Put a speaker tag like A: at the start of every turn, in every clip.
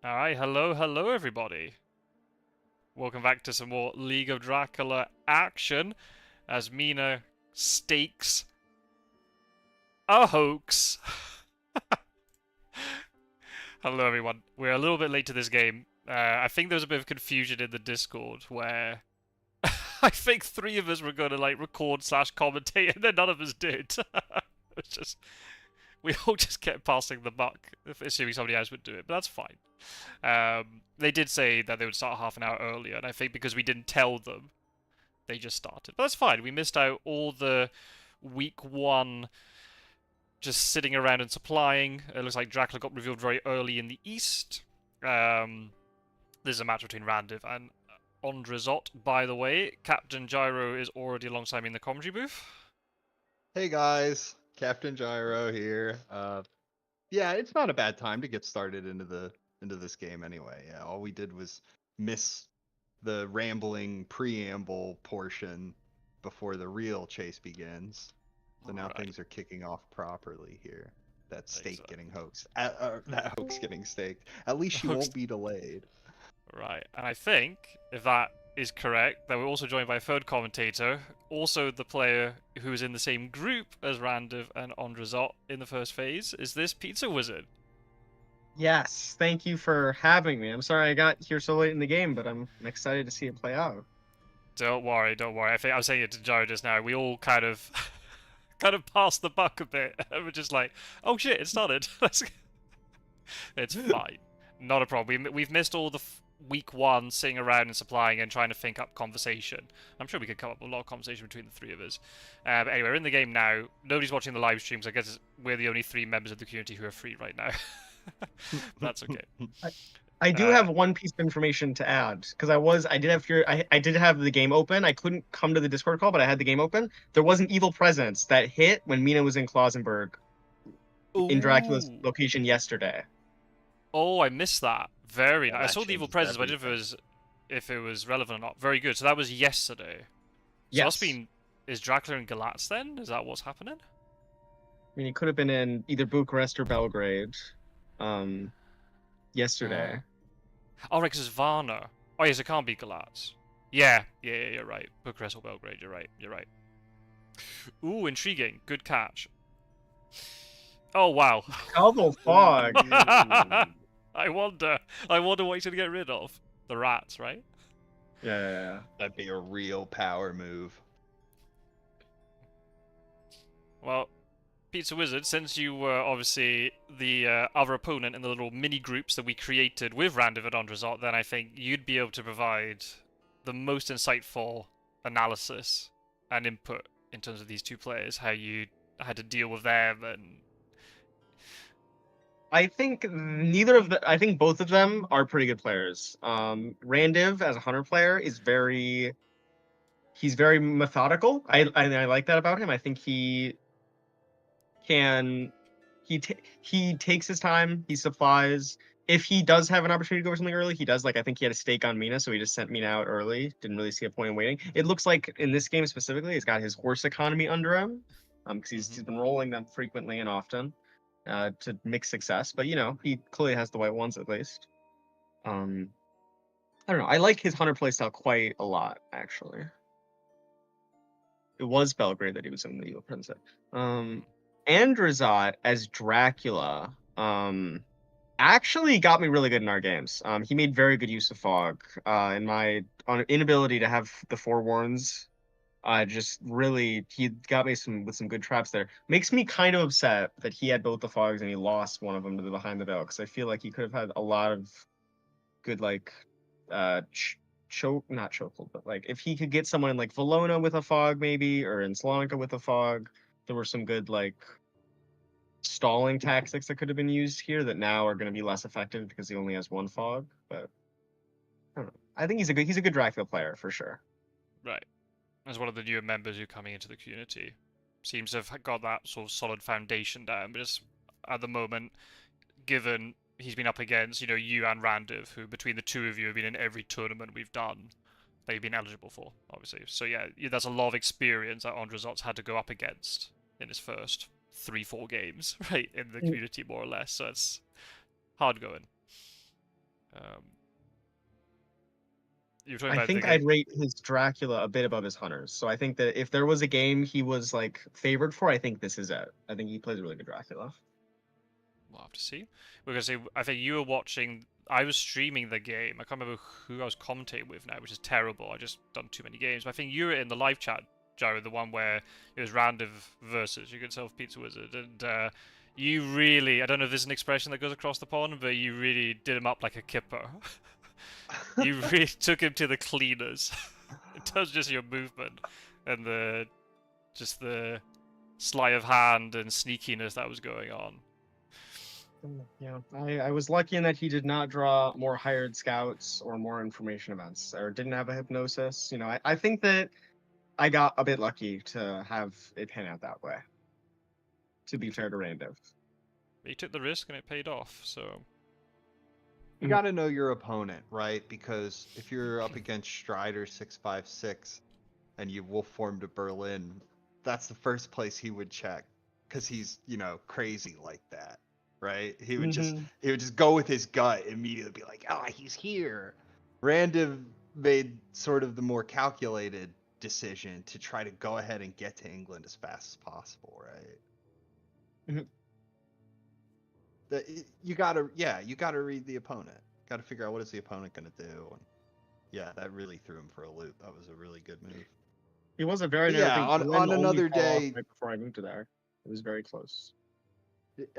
A: Alright, hello everybody. Welcome back to some more League of Dracula action as Mina stakes a hoax. Hello everyone. We're a little bit late to this game. I think there was a bit of confusion in the Discord where I think three of us were going to record slash commentate and then none of us did. It's just we all just kept passing the buck, assuming somebody else would do it, but that's fine. They did say that they would start half an hour earlier, and I think because we didn't tell them, they just started. But that's fine. We missed out all the week one just sitting around and supplying. It looks like Dracula got revealed very early in the East. There's a match between Randiv and AndreZot, by the way. Captain Gyro is already alongside me in the commentary booth.
B: Hey guys, Captain Gyro here. Yeah, it's not a bad time to get started into this game anyway. Yeah, all we did was miss the rambling preamble portion before the real chase begins. So now things are kicking off properly here. That stake getting hoaxed. That hoax getting staked. At least she won't be delayed.
A: Right, and I think, if that is correct, that we're also joined by a third commentator, also the player who is in the same group as Randiv and AndreZot in the first phase. Is this Pizza Wizard?
C: Yes, thank you for having me. I'm sorry I got here so late in the game, but I'm excited to see it play out.
A: Don't worry, don't worry. I think I was saying it to Joe just now. We all kind of passed the buck a bit. We're just like, oh shit, it started. It's fine. Not a problem. We've missed all the week one sitting around and supplying and trying to think up conversation. I'm sure we could come up with a lot of conversation between the three of us. But anyway, we're in the game now. Nobody's watching the live streams. I guess we're the only three members of the community who are free right now. That's okay.
C: I do have one piece of information to add because I did have the game open. I couldn't come to the Discord call, but I had the game open. There was an evil presence that hit when Mina was in Klausenberg in Dracula's location yesterday.
A: Oh, I missed that. Very nice. I saw the evil presence, but I didn't know if it was relevant or not. Very good. So that was yesterday.
C: Yes.
A: So that's been... Is Dracula in Galatz then? Is that what's happening?
C: I mean, he could have been in either Bucharest or Belgrade. Yesterday.
A: Oh, right, because it's Varna. Oh, yes, it can't be Galatz. Yeah, you're right. Bucharest or Belgrade, you're right. Ooh, intriguing. Good catch. Oh, wow.
C: Double fog.
A: I wonder what he's going to get rid of. The rats, right?
C: Yeah.
B: That'd be a real power move.
A: Well, Pizza Wizard, since you were obviously the other opponent in the little mini groups that we created with Randiv and AndreZot, then I think you'd be able to provide the most insightful analysis and input in terms of these two players, how you had to deal with them, and
C: I think I think both of them are pretty good players. Randiv as a hunter player is he's very methodical. I like that about him. I think he takes his time, he supplies. If he does have an opportunity to go for something early, he does. Like, I think he had a stake on Mina, so he just sent Mina out early. Didn't really see a point in waiting. It looks like in this game specifically, he's got his horse economy under him, because he's been rolling them frequently and often. To mix success, but he clearly has the white ones at least. I don't know. I like his hunter playstyle quite a lot, actually. It was Belgrade that he was in the Evil Princess. AndreZot as Dracula actually got me really good in our games. He made very good use of fog. In my inability to have the forewarns, just really, he got me with some good traps there. Makes me kind of upset that he had both the fogs and he lost one of them to the behind the veil, because I feel like he could have had a lot of good, like, not chokehold, but like if he could get someone in like Valona with a fog maybe, or in Salonika with a fog, there were some good like stalling tactics that could have been used here that now are going to be less effective because he only has one fog. But I don't know. I think he's a good Dracula player for sure.
A: right. As one of the newer members who are coming into the community, seems to have got that sort of solid foundation down. But just at the moment, given he's been up against, you and Randiv, who between the two of you have been in every tournament we've done that you've been eligible for, obviously. So yeah, that's a lot of experience that AndreZot's had to go up against in his first 3-4 games, right, in the community more or less. So it's hard going. You were talking
C: I
A: about
C: think
A: the
C: I'd rate his Dracula a bit above his Hunters. So I think that if there was a game he was like favored for, I think this is it. I think he plays a really good Dracula.
A: We'll have to see. We're gonna say I think you were watching. I was streaming the game. I can't remember who I was commentating with now, which is terrible. I just done too many games. But I think you were in the live chat, Jared, the one where it was Randiv versus you could self Pizza Wizard, and you really—I don't know if there's an expression that goes across the pond, but you really did him up like a kipper. You really took him to the cleaners. In terms of just your movement and the sleight of hand and sneakiness that was going on.
C: Yeah, I was lucky in that he did not draw more hired scouts or more information events, or didn't have a hypnosis. You know, I think that I got a bit lucky to have it pan out that way. To be fair to Randiv.
A: But he took the risk and it paid off, so...
B: You got to know your opponent, right? Because if you're up against Strider 656 and you wolf form to Berlin, that's the first place he would check because he's, crazy like that, right? He would just go with his gut immediately, be like, "Ah, he's here." Randiv made sort of the more calculated decision to try to go ahead and get to England as fast as possible, right? You gotta read the opponent. Gotta figure out what is the opponent gonna do. And yeah, that really threw him for a loop. That was a really good move.
C: It was a very
B: Yeah, on another day,
C: right before I moved to there, it was very close.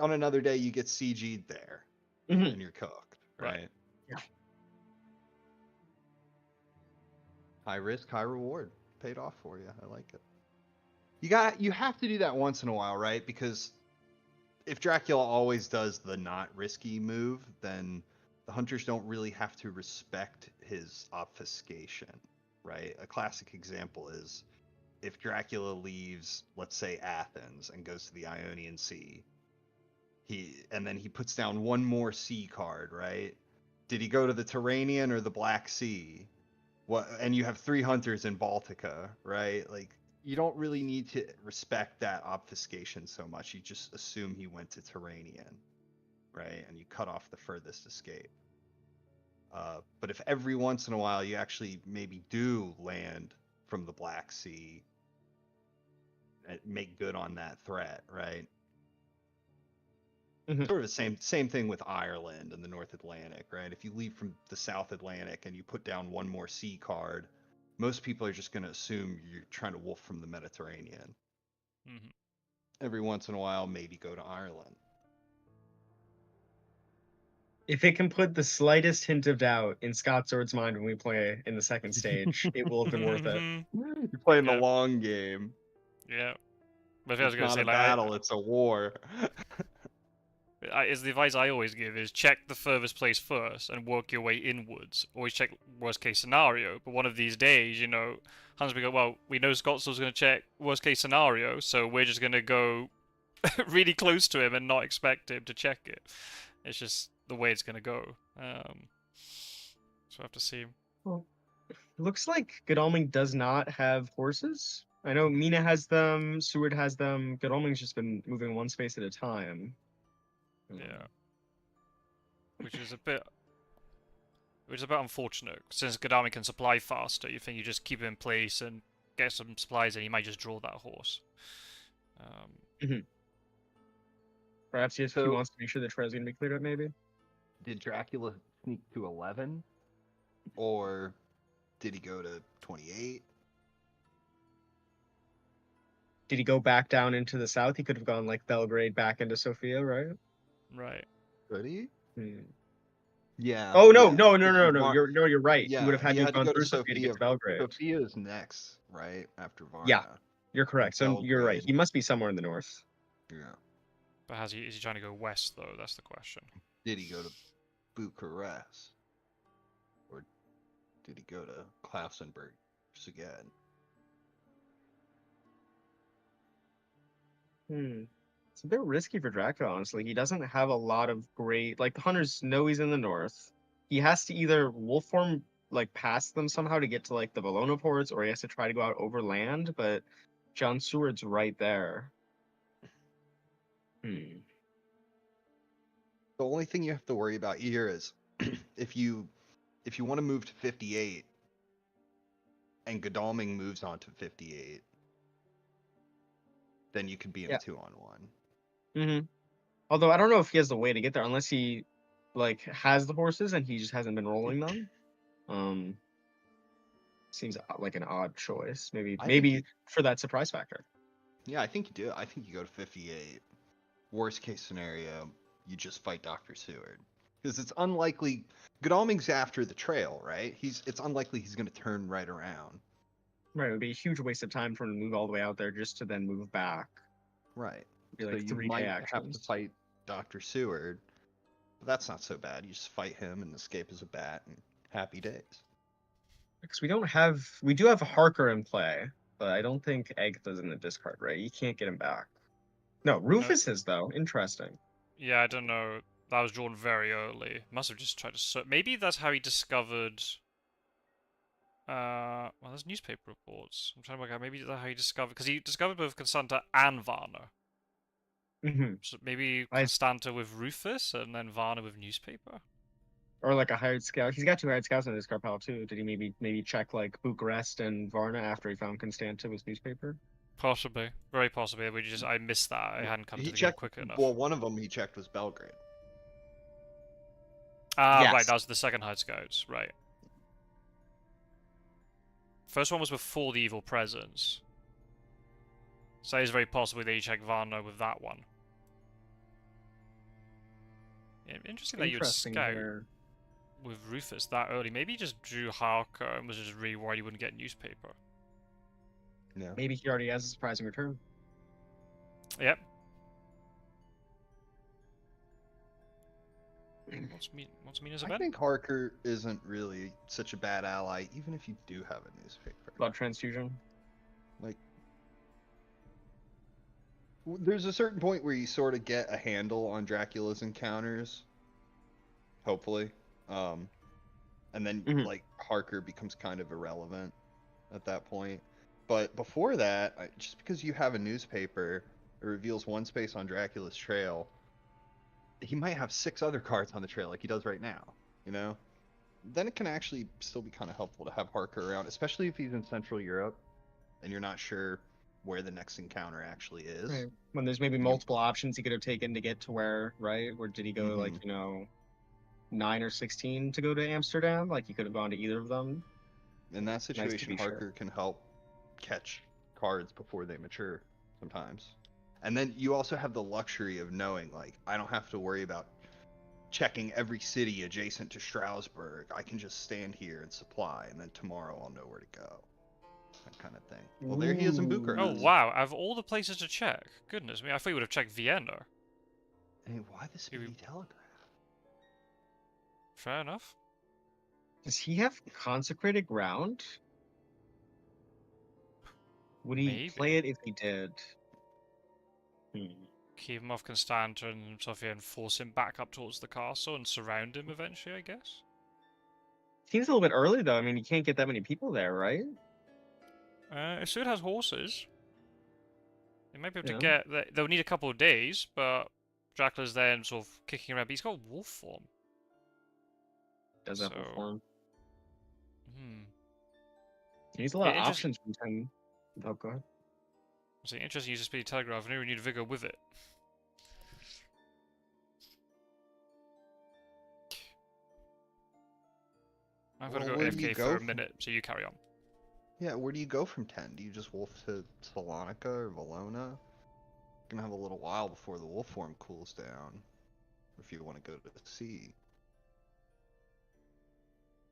B: On another day, you get CG'd there, and you're cooked, right?
C: Yeah.
B: High risk, high reward. Paid off for you. I like it. You have to do that once in a while, right? Because if Dracula always does the not risky move, then the hunters don't really have to respect his obfuscation, right? A classic example is if Dracula leaves, let's say, Athens and goes to the Ionian Sea, and then he puts down one more sea card, right? Did he go to the Tyrrhenian or the Black Sea? And you have 3 hunters in Baltica, right? Like, you don't really need to respect that obfuscation so much. You just assume he went to Tyrrhenian, right? And you cut off the furthest escape. But if every once in a while you actually maybe do land from the Black Sea, and make good on that threat, right? Sort of the same thing with Ireland and the North Atlantic, right? If you leave from the South Atlantic and you put down one more sea card, most people are just going to assume you're trying to wolf from the Mediterranean. Every once in a while, maybe go to Ireland.
C: If it can put the slightest hint of doubt in Scott Sword's mind when we play in the second stage, it will have been worth it.
B: You're playing the long game.
A: Yeah. But if I was
B: It's
A: going to
B: not
A: say,
B: a battle, it's a war.
A: Is the advice I always give is check the furthest place first and work your way inwards. Always check worst case scenario. But one of these days, Hans will go, well, we know Scott's going to check worst case scenario, so we're just going to go really close to him and not expect him to check it. It's just the way it's going to go. So I have to see.
C: Well, it looks like Godalming does not have horses. I know Mina has them, Seward has them. Godalming's just been moving one space at a time.
A: Yeah. Which is a bit unfortunate, since Godalming can supply faster. You think you just keep him in place and get some supplies, and you might just draw that horse.
C: Perhaps he wants to make sure the trail's going to be cleared up, maybe?
B: Did Dracula sneak to 11? Or did he go to 28?
C: Did he go back down into the south? He could have gone like Belgrade back into Sofia, right?
A: Right.
B: Could he? Yeah.
C: Oh no,
B: yeah.
C: no! You're right.
B: Yeah,
C: He would have had to have
B: to
C: gone
B: go
C: through
B: to
C: Sofia to get to Belgrade.
B: Sofia is next, right after Varna.
C: Yeah, you're correct. So you're right. He must be somewhere in the north.
B: Yeah.
A: But is he trying to go west though? That's the question.
B: Did he go to Bucharest, or did he go to Klausenberg again?
C: It's a bit risky for Dracula, honestly. He doesn't have a lot of great... Like, the hunters know he's in the north. He has to either wolf form, like, past them somehow to get to, like, the Bologna ports, or he has to try to go out over land, but John Seward's right there.
B: The only thing you have to worry about here is if you want to move to 58 and Godalming moves on to 58, then you could be in
C: Yeah.
B: a 2-on-1.
C: Mm-hmm. Although I don't know if he has the way to get there unless he like has the horses and he just hasn't been rolling them. Seems like an odd choice.
B: I think
C: Maybe for that surprise factor.
B: Yeah, I think you do. I think you go to 58. Worst case scenario, you just fight Dr. Seward. Because it's unlikely Godalming's after the trail, right? It's unlikely he's gonna turn right around.
C: Right, it would be a huge waste of time for him to move all the way out there just to then move back.
B: Right.
C: Be
B: So
C: like
B: you
C: 3
B: might
C: day
B: have to
C: actions.
B: fight Dr. Seward. But that's not so bad. You just fight him and escape as a bat and happy days.
C: Because we do have Harker in play, but I don't think Agatha's in the discard, right? You can't get him back. No, Rufus is though. Interesting.
A: Yeah, I don't know. That was drawn very early. Must have just tried to. Maybe that's how he discovered. Well, there's newspaper reports. I'm trying to work out. Maybe that's how he discovered, because he discovered both Constanta and Varna.
C: Mm-hmm.
A: So maybe Constanta with Rufus and then Varna with newspaper.
C: Or like a hired scout. He's got 2 hired scouts in his discard pile too. Did he maybe check like Bucharest and Varna after he found Constanta with newspaper?
A: Possibly, very possibly. I missed that. I hadn't come to the game quick enough.
B: Well, one of them he checked was Belgrade.
A: Yes. Right. That was the second hired scouts. Right. First one was before the evil presence. So it's very possible that you check Varna with that one. Yeah, interesting that you would scout with Rufus that early. Maybe he just drew Harker and was just really worried he wouldn't get newspaper.
B: Yeah.
C: Maybe he already has a surprising return.
A: Yep. What's Mina's event?
B: I think Harker isn't really such a bad ally, even if you do have a newspaper.
C: Blood transfusion.
B: Like, there's a certain point where you sort of get a handle on Dracula's encounters. Hopefully. And then, like, Harker becomes kind of irrelevant at that point. But before that, just because you have a newspaper, it reveals one space on Dracula's trail. He might have 6 other cards on the trail like he does right now, you know? Then it can actually still be kind of helpful to have Harker around, especially if he's in Central Europe and you're not sure where the next encounter actually is.
C: Right. When there's maybe multiple options he could have taken to get to where, right? Or did he go like, 9 or 16 to go to Amsterdam? Like he could have gone to either of them.
B: In that situation, Harker can help catch cards before they mature sometimes. And then you also have the luxury of knowing, like, I don't have to worry about checking every city adjacent to Strasbourg. I can just stand here and supply, and then tomorrow I'll know where to go. That kind of thing. Well, there he is in Bucharest.
A: Oh, wow. Out of all the places to check. Goodness me, I thought you would have checked Vienna.
B: Hey, why the Speedy Telegraph?
A: Fair enough.
C: Does he have Consecrated Ground? Would he play it if he did?
A: Keep him off Constanta and Sophia and force him back up towards the castle and surround him eventually, I guess?
C: Seems a little bit early, though. I mean, you can't get that many people there, right?
A: It still has horses. They might be able to get... They'll need a couple of days, but Dracula's then sort of kicking around. But he's got wolf form.
C: Does have wolf form. He needs a
A: a
C: lot of options from 10. Oh, go ahead.
A: So interesting use of Speedy Telegraph. I never need Vigor with it. I've got to go AFK for a minute, so you carry on.
B: Yeah, where do you go from 10? Do you just wolf to Salonika or Valona? You're gonna have a little while before the wolf form cools down. If you want to go to the sea.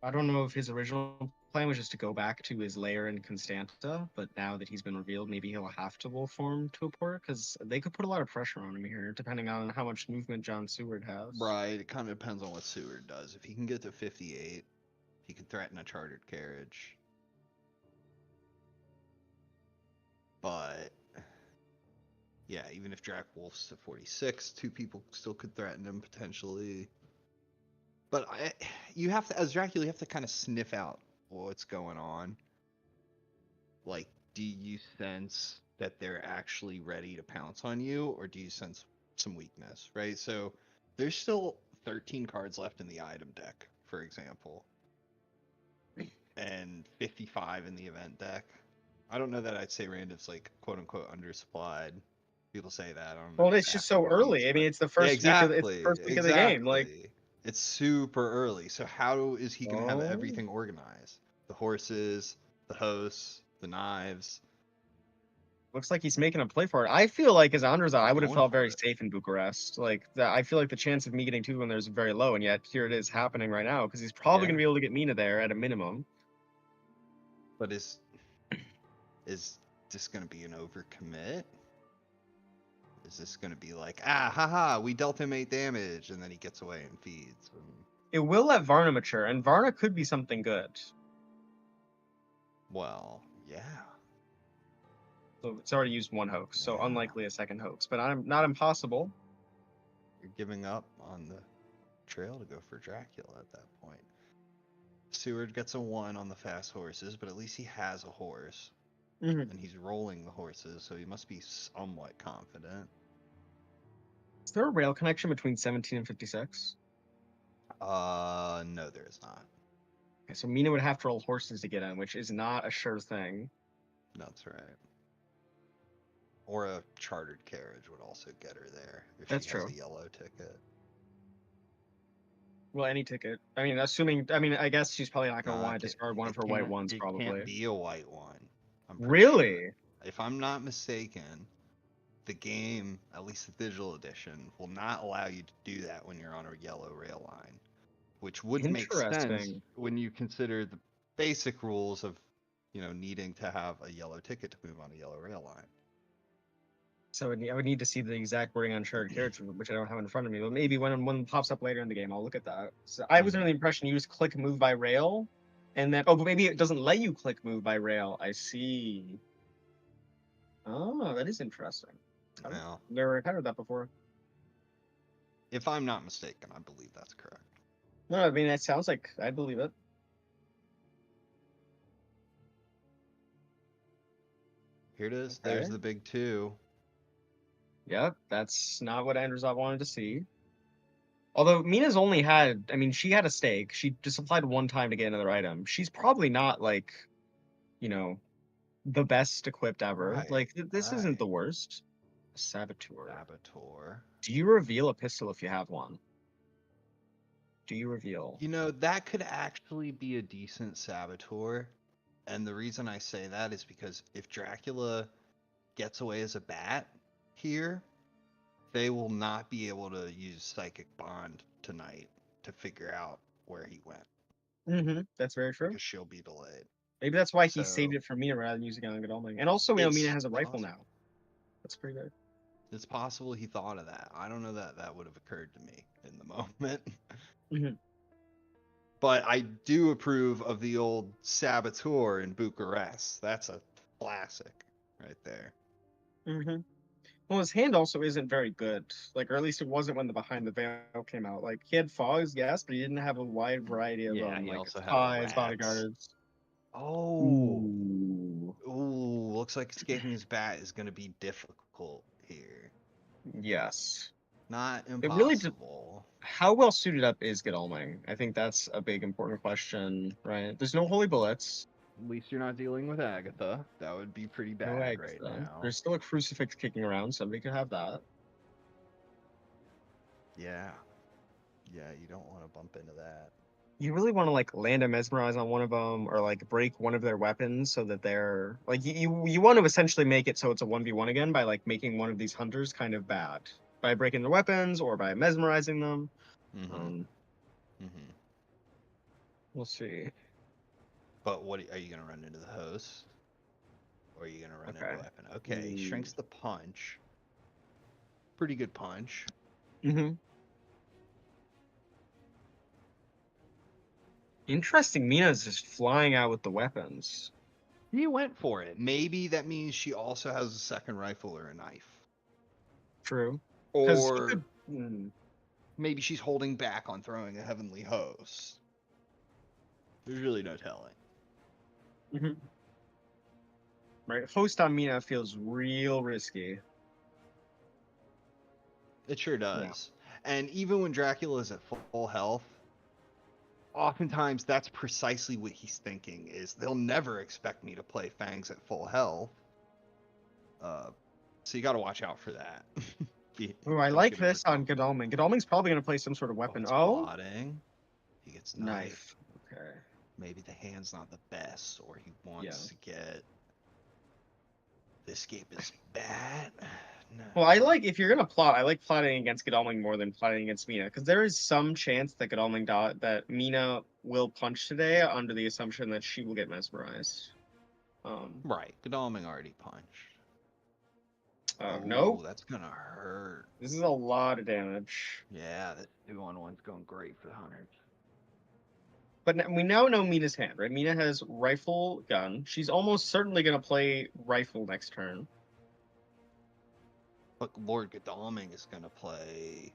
C: I don't know if his original plan was just to go back to his lair in Constanta, but now that he's been revealed, maybe he'll have to wolf form to a port, because they could put a lot of pressure on him here, depending on how much movement John Seward has.
B: Right, it kind of depends on what Seward does. If he can get to 58, he can threaten a chartered carriage. But, yeah, even if Drac wolfs to 46, 2 people still could threaten him potentially. But you have to, as Dracula, you have to kind of sniff out what's going on. Like, do you sense that they're actually ready to pounce on you, or do you sense some weakness, right? So there's still 13 cards left in the item deck for example, and 55 in the event deck. I don't know that I'd say Randiv's like quote unquote undersupplied. People say that. I don't know
C: Well, it's just
B: exactly
C: so
B: what it means,
C: early. I
B: but
C: mean, it's the
B: yeah,
C: first week of it's the first week of the game. Like,
B: exactly. It's super early. So how is he gonna have
C: oh,
B: everything organized? The horses, the hosts, the knives.
C: looks like he's making a play for it. I feel like as AndreZot, I would have
B: Going
C: felt
B: for
C: very
B: it.
C: safe in Bucharest. Like, I feel like the chance of me getting 2 when there's very low, and yet here it is happening right now because he's probably
B: Yeah.
C: gonna be able to get Mina there at a minimum.
B: But is this gonna be an overcommit? Is this gonna be like, ah, haha, we dealt him 8 damage, and then he gets away and feeds? And,
C: It will let Varna mature, and Varna could be something good.
B: well, yeah.
C: So it's already used 1 hoax, so
B: Yeah.
C: unlikely a second hoax, but I'm not impossible.
B: You're giving up on the trail to go for Dracula at that point. Seward gets a 1 on the fast horses, but at least he has a horse.
C: Mhm.
B: And he's rolling the horses, so he must be somewhat confident.
C: Is there a rail connection between 17 and 56?
B: No, there is not.
C: Okay, so Mina would have to roll horses to get in, which is not a sure thing.
B: That's right. Or a chartered carriage would also get her there if
C: That's
B: she has
C: true.
B: a yellow ticket.
C: Well, any ticket. I mean, assuming. I mean, I guess she's probably not going to
B: Nah,
C: want to discard one of her white ones,
B: it
C: probably.
B: can't be a white one. I'm pretty
C: Really?
B: sure. If I'm not mistaken, the game, at least the digital edition, will not allow you to do that when you're on a yellow rail line, which would make sense
C: Interesting.
B: when you consider the basic rules of, needing to have a yellow ticket to move on a yellow rail line.
C: So I would need to see the exact wording on shared carriage, which I don't have in front of me. But maybe when it pops up later in the game, I'll look at that. So I was under the impression you just click move by rail, and then but maybe it doesn't let you click move by rail. I see. Oh, that is interesting.
B: Now,
C: Never encountered that before.
B: if I'm not mistaken, I believe that's correct.
C: No, I mean it sounds like I believe it.
B: Here it is.
C: Okay.
B: There's the big 2.
C: Yep, that's not what AndreZot wanted to see. Although Mina's only had, I mean, she had a stake. She just applied 1 time to get another item. She's probably not like, you know, the best equipped ever.
B: Right,
C: Like this isn't
B: right.
C: the worst. Saboteur.
B: Saboteur.
C: Do you reveal a pistol if you have one? Do you reveal?
B: That could actually be a decent saboteur. And the reason I say that is because if Dracula gets away as a bat here, they will not be able to use Psychic Bond tonight to figure out where he went.
C: Mm-hmm. That's very true.
B: Because she'll be delayed.
C: Maybe that's why he
B: So,
C: saved it for Mina rather than using it on Godalming. And also, we know Mina has a rifle
B: possible.
C: now. That's pretty good.
B: It's possible he thought of that. I don't know that that would have occurred to me in the moment.
C: Mm-hmm.
B: But I do approve of the old Saboteur in Bucharest. That's a classic right there.
C: Mm-hmm. Well, his hand also isn't very good. Like, or at least it wasn't when the Behind the Veil came out. Like, he had fogs, yes, but he didn't have a wide variety of
B: Yeah, he
C: like
B: also had
C: spies,
B: rats.
C: bodyguards.
B: Oh. Ooh, looks like escaping his bat is going to be difficult here.
C: Yes.
B: Not
C: It really
B: impossible.
C: how well suited up is Godalming? I think that's a big important question, right? There's no holy bullets.
B: At least you're not dealing with Agatha. That would be pretty
C: No
B: bad
C: eggs,
B: right
C: though.
B: now.
C: There's still a crucifix kicking around. Somebody could have that.
B: Yeah. Yeah, you don't want to bump into that.
C: You really want to like land a mesmerize on one of them, or like break one of their weapons so that they're like you want to essentially make it so it's a 1v1 again by like making one of these hunters kind of bad by breaking their weapons or by mesmerizing them.
B: Mm-hmm.
C: We'll see.
B: But what are you going to run into the host? Or are you going to run into a weapon? Okay, he shrinks the punch. Pretty good punch.
C: Mm-hmm. Interesting. Mina's just flying out with the weapons.
B: He went for it. Maybe that means she also has a second rifle or a knife.
C: True.
B: Or maybe she's holding back on throwing a heavenly host. There's really no telling.
C: Mm-hmm. Right. Host on Mina feels real risky.
B: It sure does. Yeah. And even when Dracula is at full health, oftentimes that's precisely what he's thinking. Is they'll never expect me to play Fangs at full health. So you got to watch out for that.
C: Oh, I
B: Don't
C: like
B: get
C: this on
B: overconfident.
C: Godalming. Godalming's probably going to play some sort of weapon.
B: It's
C: Oh,
B: plotting. He gets knife.
C: knife. Okay.
B: Maybe the hand's not the best, or he wants to get. The escape is bad. No.
C: Well, I like, if you're going to plot, I like plotting against Godalming more than plotting against Mina, because there is some chance that that Mina will punch today under the assumption that she will get mesmerized.
B: Right. Godalming already punched.
C: No.
B: That's gonna hurt.
C: This is a lot of damage.
B: Yeah, that 2-on-1's going great for the hunters.
C: But we now know Mina's hand, right? Mina has rifle, gun. She's almost certainly going to play rifle next turn.
B: But Lord Godalming is gonna play.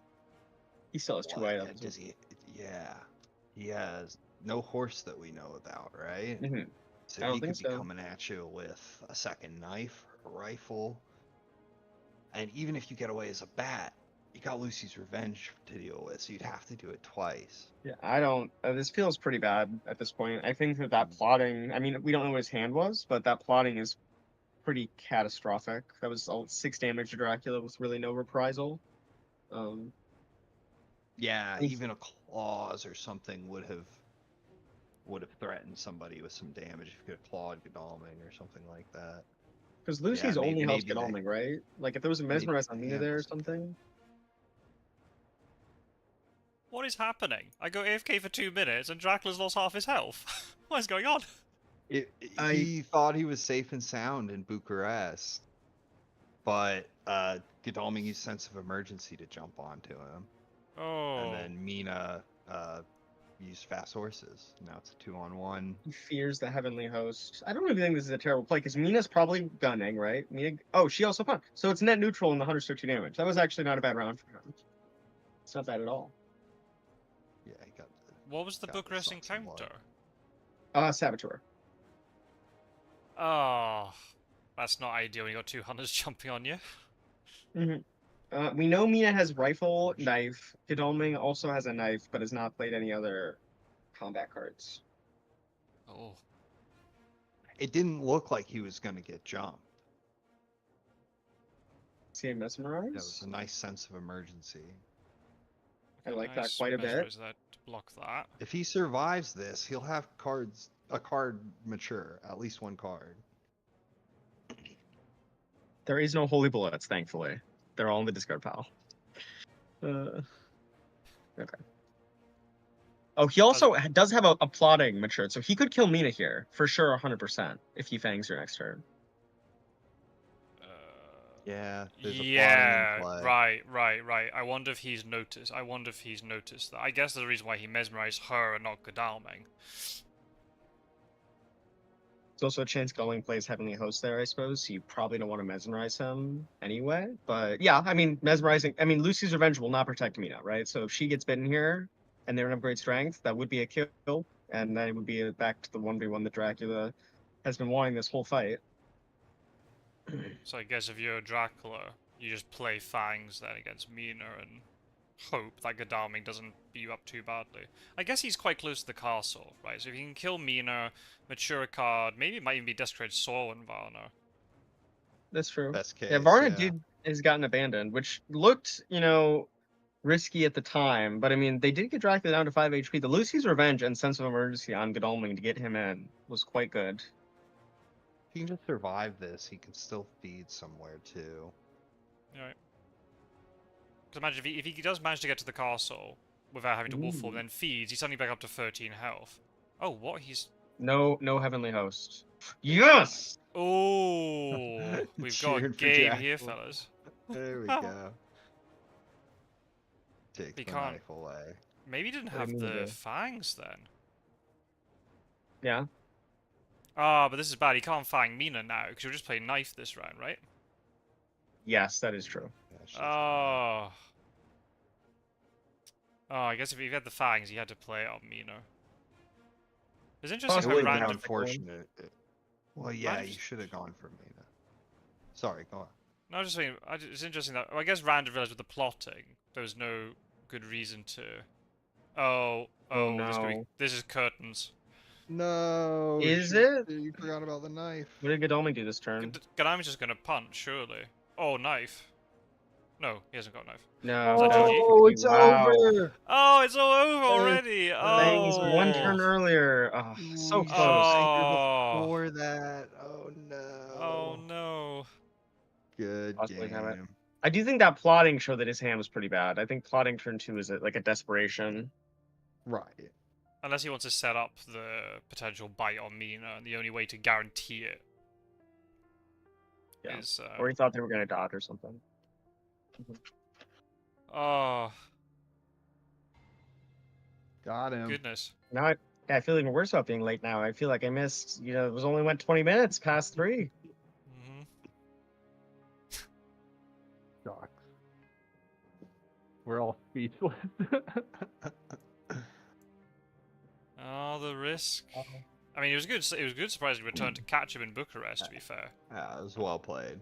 C: He still has 2
B: What?
C: items.
B: Does he? Yeah, he has no horse that we know about, right?
C: Mm-hmm.
B: So
C: I don't
B: he
C: think
B: could be
C: so.
B: coming at you with a second knife, a rifle, and even if you get away as a bat, you got Lucy's Revenge to deal with, so you'd have to do it twice.
C: Yeah, I don't. This feels pretty bad at this point. I think that plotting. I mean, we don't know what his hand was, but that plotting is pretty catastrophic. That was 6 damage to Dracula with really no reprisal.
B: Yeah, even a claws or something would have threatened somebody with some damage if you could have clawed Godalming or something like that.
C: Because Lucy's only helps
B: maybe
C: Godalming, right? Like if there was a mesmerize on Mina there or something.
A: What is happening? I go AFK for 2 minutes and Dracula's lost half his health. What is going on?
B: He thought he was safe and sound in Bucharest, but Godalming used sense of emergency to jump onto him.
A: Oh.
B: And then Mina used fast horses. Now it's a 2-on-1.
C: He fears the Heavenly Host. I don't really think this is a terrible play because Mina's probably gunning, right? Mina. Oh, she also punched. So it's net neutral and the hunters took 2 damage. That was actually not a bad round for him. It's not bad at all.
B: Yeah, he got.
A: What was the Bucharest encounter?
C: Saboteur.
A: Oh, that's not ideal when you got 2 hunters jumping on you.
C: Mm-hmm. We know Mina has rifle, knife. Godalming also has a knife, but has not played any other combat cards.
A: Oh.
B: It didn't look like he was going to get jumped.
C: See a mesmerize?
B: That was a nice sense of emergency.
C: I like that quite a bit.
A: That to block that.
B: If he survives this, he'll have a card mature, at least 1 card.
C: There is no holy bullets, thankfully. They're all in the discard pile. Okay. Oh, he also does have a plotting matured, so he could kill Mina here for sure, 100%, if he fangs her next turn.
B: Yeah. There's
A: Yeah.
B: a plotting
A: Right. I wonder if he's noticed. That. I guess there's a reason why he mesmerized her and not Godalming.
C: There's also a chance Godalming plays Heavenly Host there, I suppose. So you probably don't want to mesmerize him anyway. But yeah, I mean, mesmerizing. I mean, Lucy's Revenge will not protect Mina, right? So if she gets bitten here and they're in upgrade strength, that would be a kill. And then it would be back to the 1v1 that Dracula has been wanting this whole fight.
A: So I guess if you're Dracula, you just play Fangs then against Mina and hope that Godalming doesn't beat you up too badly. I guess he's quite close to the castle, right? So if he can kill Mina, mature a card, maybe it might even be Desecrated Soul and Varna.
C: That's true.
B: Best case.
C: Yeah, Varna has gotten abandoned, which looked, risky at the time. But I mean, they did get Dracula down to 5 HP. The Lucy's Revenge and Sense of Emergency on Godalming to get him in was quite good.
B: If he can just survive this, he can still feed somewhere too.
A: Right. Because imagine if he does manage to get to the castle without having to wolf form, then feeds, he's suddenly back up to 13 health. Oh, what? He's...
C: No Heavenly Host. Yes!
A: Oh, we've got a game here, fellas.
B: There we go. Take the knife away.
A: Maybe he didn't have the fangs then.
C: Yeah.
A: Ah, but this is bad. He can't fang Mina now, because you're just playing knife this round, right?
C: Yes, that is true.
A: Oh. Oh, I guess if he had the fangs, he had to play it on Mina. It's interesting how
B: Randiv...
A: Randiv...
B: unfortunate. Well, yeah, you should have gone for Mina. Sorry, go on.
A: No, I'm just saying, it's interesting that... Well, I guess Randiv realized with the plotting, there was no good reason to... Oh, Oh,
C: no.
A: this is curtains.
B: No.
C: Is
B: shoot,
C: it?
B: You forgot about the knife.
C: What did Godalming do this turn?
A: Gadami's just gonna punch, surely. Oh, knife. No, he hasn't got a knife.
C: No,
A: Is that
C: that was
A: GG?
B: Oh, it's
C: wow.
B: over.
A: Oh, it's all over
B: It's
A: already.
C: Thanks, one
A: Oh.
C: turn earlier. Oh, so
B: We
C: close.
B: staggered
A: Oh.
B: before that. Oh
A: Oh
B: no.
A: no.
B: Good
C: Possibly have it.
B: game.
C: I do think that plotting showed that his hand was pretty bad. I think plotting turn 2 is like a desperation.
B: Right.
A: Unless he wants to set up the potential bite on Mina, and the only way to guarantee it
C: Yeah.
A: is.
C: Or he thought they were going to dodge or something.
A: Oh,
B: Got him.
A: goodness.
C: Now I feel even worse about being late now. I feel like I missed, it was only went 20 minutes past 3.
A: Hmm.
B: Sucks. We're all speechless.
A: Oh, the risk. I mean, it was good. It was good, surprising return to catch him in Bucharest. To be fair.
B: Yeah, it was well played.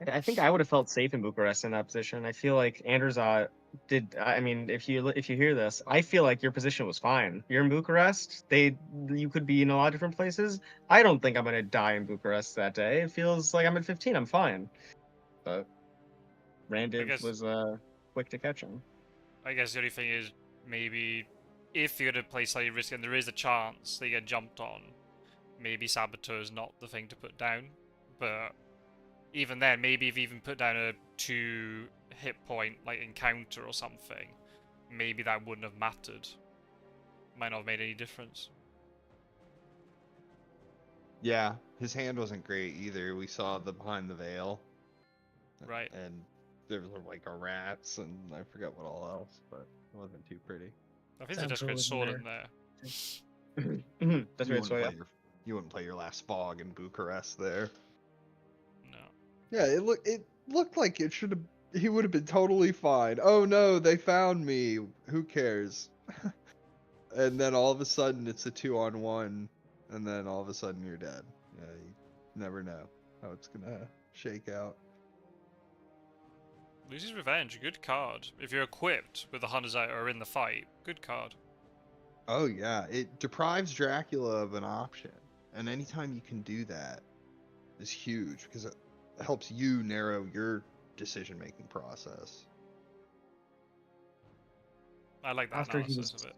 C: I think I would have felt safe in Bucharest in that position. I feel like AndreZot did. I mean, if you hear this, I feel like your position was fine. You're in Bucharest. You could be in a lot of different places. I don't think I'm gonna die in Bucharest that day. It feels like I'm at 15. I'm fine. But Randiv was quick to catch him.
A: I guess the only thing is maybe if you're gonna play slightly risky, and there is a chance they get jumped on, maybe Saboteur is not the thing to put down. But even then, maybe if you even put down a 2 hit point like encounter or something, maybe that wouldn't have mattered. Might not have made any difference.
B: Yeah, his hand wasn't great either. We saw the behind the veil.
A: Right.
B: And there was like a rats and I forgot what all else, but it wasn't too pretty.
A: I think there's a desperate sword in there.
C: That's
B: you
C: right.
B: wouldn't
C: So yeah.
B: play you wouldn't play your last fog in Bucharest there.
A: No.
B: Yeah, it looked like it should have. He would have been totally fine. Oh no, they found me. Who cares? And then all of a sudden it's a 2-on-1, and then all of a sudden you're dead. Yeah, you never know how it's gonna shake out.
A: Lucy's Revenge, good card. If you're equipped with the Hunters out or in the fight, good card.
B: Oh yeah, it deprives Dracula of an option, and anytime you can do that is huge because it helps you narrow your decision-making process.
A: I like that
C: After
A: analysis
C: he's-
A: of it.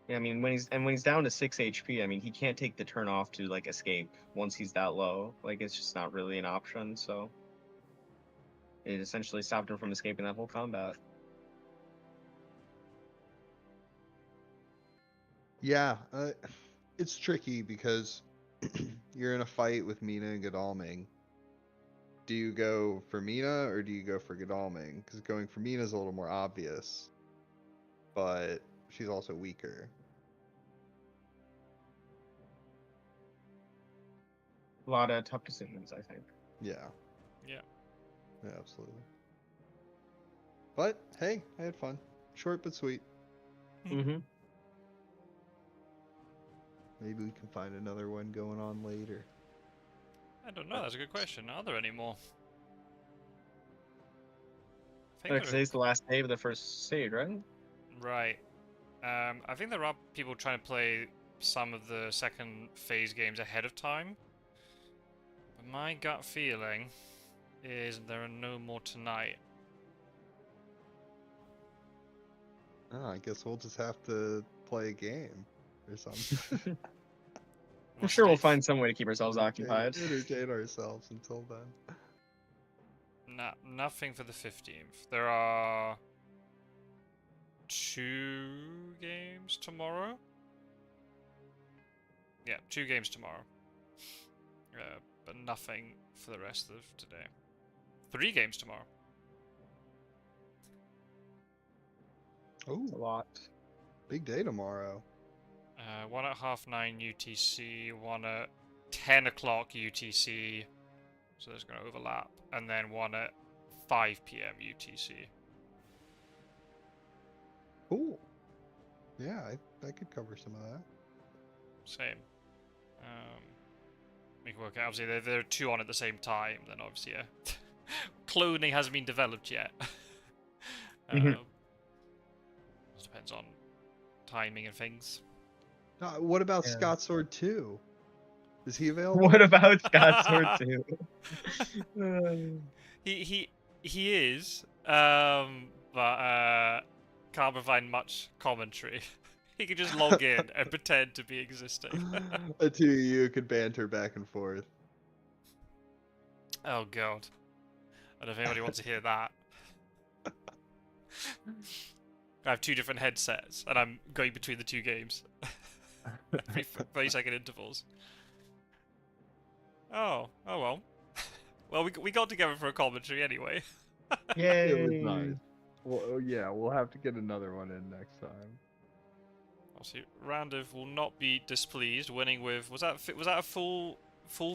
C: Yeah, I mean when he's down to 6 HP, I mean he can't take the turn off to like escape once he's that low. Like it's just not really an option. So it essentially stopped him from escaping that whole combat.
B: Yeah, it's tricky because you're in a fight with Mina and Godalming. Do you go for Mina or do you go for Godalming? Because going for Mina is a little more obvious, but she's also weaker.
C: A lot of tough decisions, I think.
B: Yeah.
A: Yeah.
B: Yeah, absolutely. But hey, I had fun. Short but sweet.
C: Mm-hmm.
B: Maybe we can find another one going on later.
A: I don't know, that's a good question. Are there any more? I think
C: Like today's the last day of the first stage, right?
A: Right. I think there are people trying to play some of the second phase games ahead of time. But my gut feeling is there are no more tonight.
B: Oh, I guess we'll just have to play a game or something.
C: I'm sure we'll find some way to keep ourselves occupied.
B: Entertain ourselves until then.
A: Nothing for the 15th. There are 2 games tomorrow. Yeah, 2 games tomorrow. But nothing for the rest of today. 3 games tomorrow.
B: Oh,
C: A lot.
B: big day tomorrow.
A: One at 9:30 UTC, one at 10 o'clock UTC, so there's going to overlap, and then one at 5 PM UTC.
B: Cool. Yeah, I could cover some of that.
A: Same. We can work out. Obviously, there are 2 on at the same time. Then obviously, yeah, cloning hasn't been developed yet.
C: Mhm.
A: It depends on timing and things.
B: What about
C: Yeah.
B: Scott Sword 2? Is he available?
C: What about Scott Sword 2?
A: He is, but can't provide much commentary. He can just log in and pretend to be existing.
B: The two of you could banter back and forth.
A: Oh god. I don't know if anybody wants to hear that. I have 2 different headsets, and I'm going between the 2 games. Every 30-second intervals. Oh well. Well, we got together for a commentary anyway.
C: Yay!
B: It was nice. Well, yeah, we'll have to get another one in next time.
A: Obviously, Randiv will not be displeased, winning with was that a full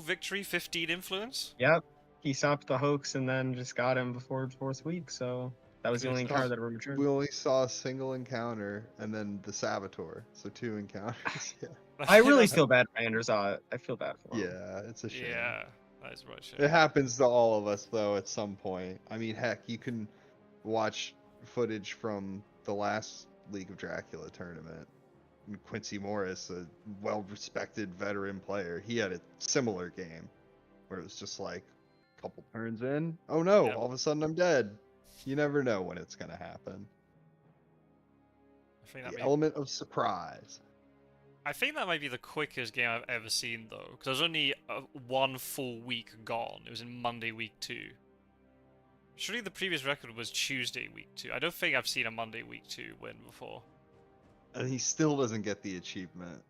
A: victory, 15 influence?
C: Yep. He stopped the hoax and then just got him before 4th week, so that was the
A: Good
C: only
A: stuff.
C: encounter that ever matured.
B: We only saw a single encounter and then the Saboteur, so 2 encounters. Yeah,
C: I really
A: That's-
C: feel bad for AndreZot. I feel bad for him.
B: yeah, it's a shame.
A: Yeah, that is right. Shame.
B: It happens to all of us though at some point. I mean, heck, you can watch footage from the last League of Dracula tournament. And Quincy Morris, a well-respected veteran player, he had a similar game where it was just like a couple turns in, oh no,
A: Yep.
B: all of a sudden I'm dead. You never know when it's gonna happen.
A: I think that
B: The
A: may-
B: element of surprise.
A: I think that might be the quickest game I've ever seen, though, because there's only 1 full week gone. It was in Monday week 2. Surely the previous record was Tuesday week 2. I don't think I've seen a Monday week 2 win before.
B: And he still doesn't get the achievement.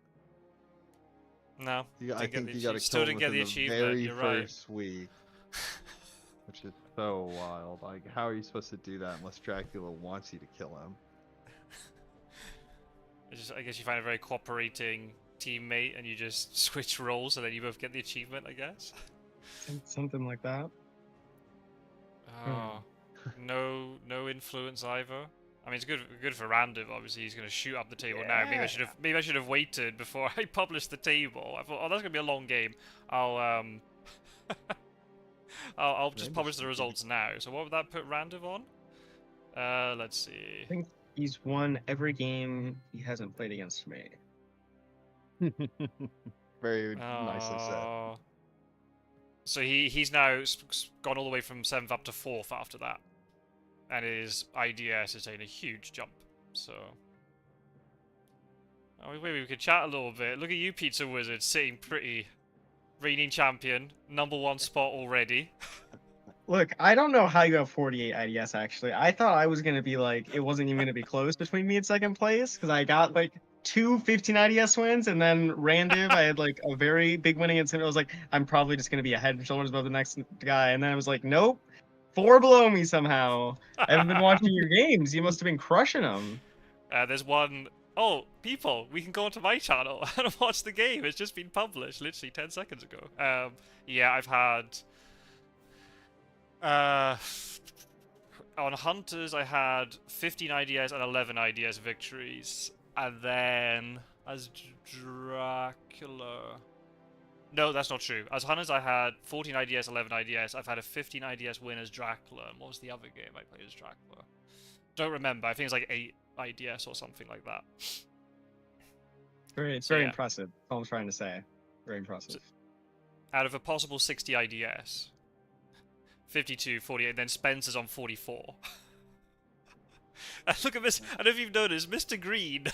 A: No,
B: I
A: didn't get
B: think
A: the
B: you got to
A: still
B: kill
A: didn't
B: him
A: get the
B: within the
A: achievement.
B: very
A: You're right.
B: first week, which is so wild. Like, how are you supposed to do that unless Dracula wants you to kill him?
A: I guess you find a very cooperating teammate and you just switch roles and then you both get the achievement, I guess.
C: Something like that.
A: Oh, no influence either. I mean, it's good for Randiv. Obviously, he's going to shoot up the table now. Maybe I should have waited before I published the table. I thought, oh, that's going to be a long game. I'll just publish the results now. So what would that put Randiv on? Let's see.
C: I think he's won every game he hasn't played against me.
B: Very nicely said.
A: Oh. So he's now gone all the way from 7th up to 4th after that. And his IDS is taking a huge jump. So... Oh, maybe we could chat a little bit. Look at you, Pizza Wizard, sitting pretty. Reigning champion. #1 spot already.
C: Look, I don't know how you have 48 IDS, actually. I thought I was going to be like, it wasn't even going to be close between me and 2nd place, because I got like 2 15 IDS wins, and then Randiv, I had like a very big win against him. I was like, I'm probably just going to be a head and shoulders above the next guy. And then I was like, nope, 4 below me somehow. I haven't been watching your games. You must have been crushing them.
A: There's one... Oh, people, we can go onto my channel and watch the game. It's just been published literally 10 seconds ago. Yeah, I've had... on Hunters, I had 15 IDS and 11 IDS victories. And then, as Dracula... No, that's not true. As Hunters, I had 14 IDS, 11 IDS. I've had a 15 IDS win as Dracula. And what was the other game I played as Dracula? Don't remember. I think it's like 8 IDS or something like that.
C: It's
A: So,
C: very
A: yeah.
C: impressive. That's all I'm trying to say. Very impressive.
A: Out of a possible 60 IDS, 52, 48, then Spencer's on 44. And look at this. I don't know if you've noticed, Mr. Green.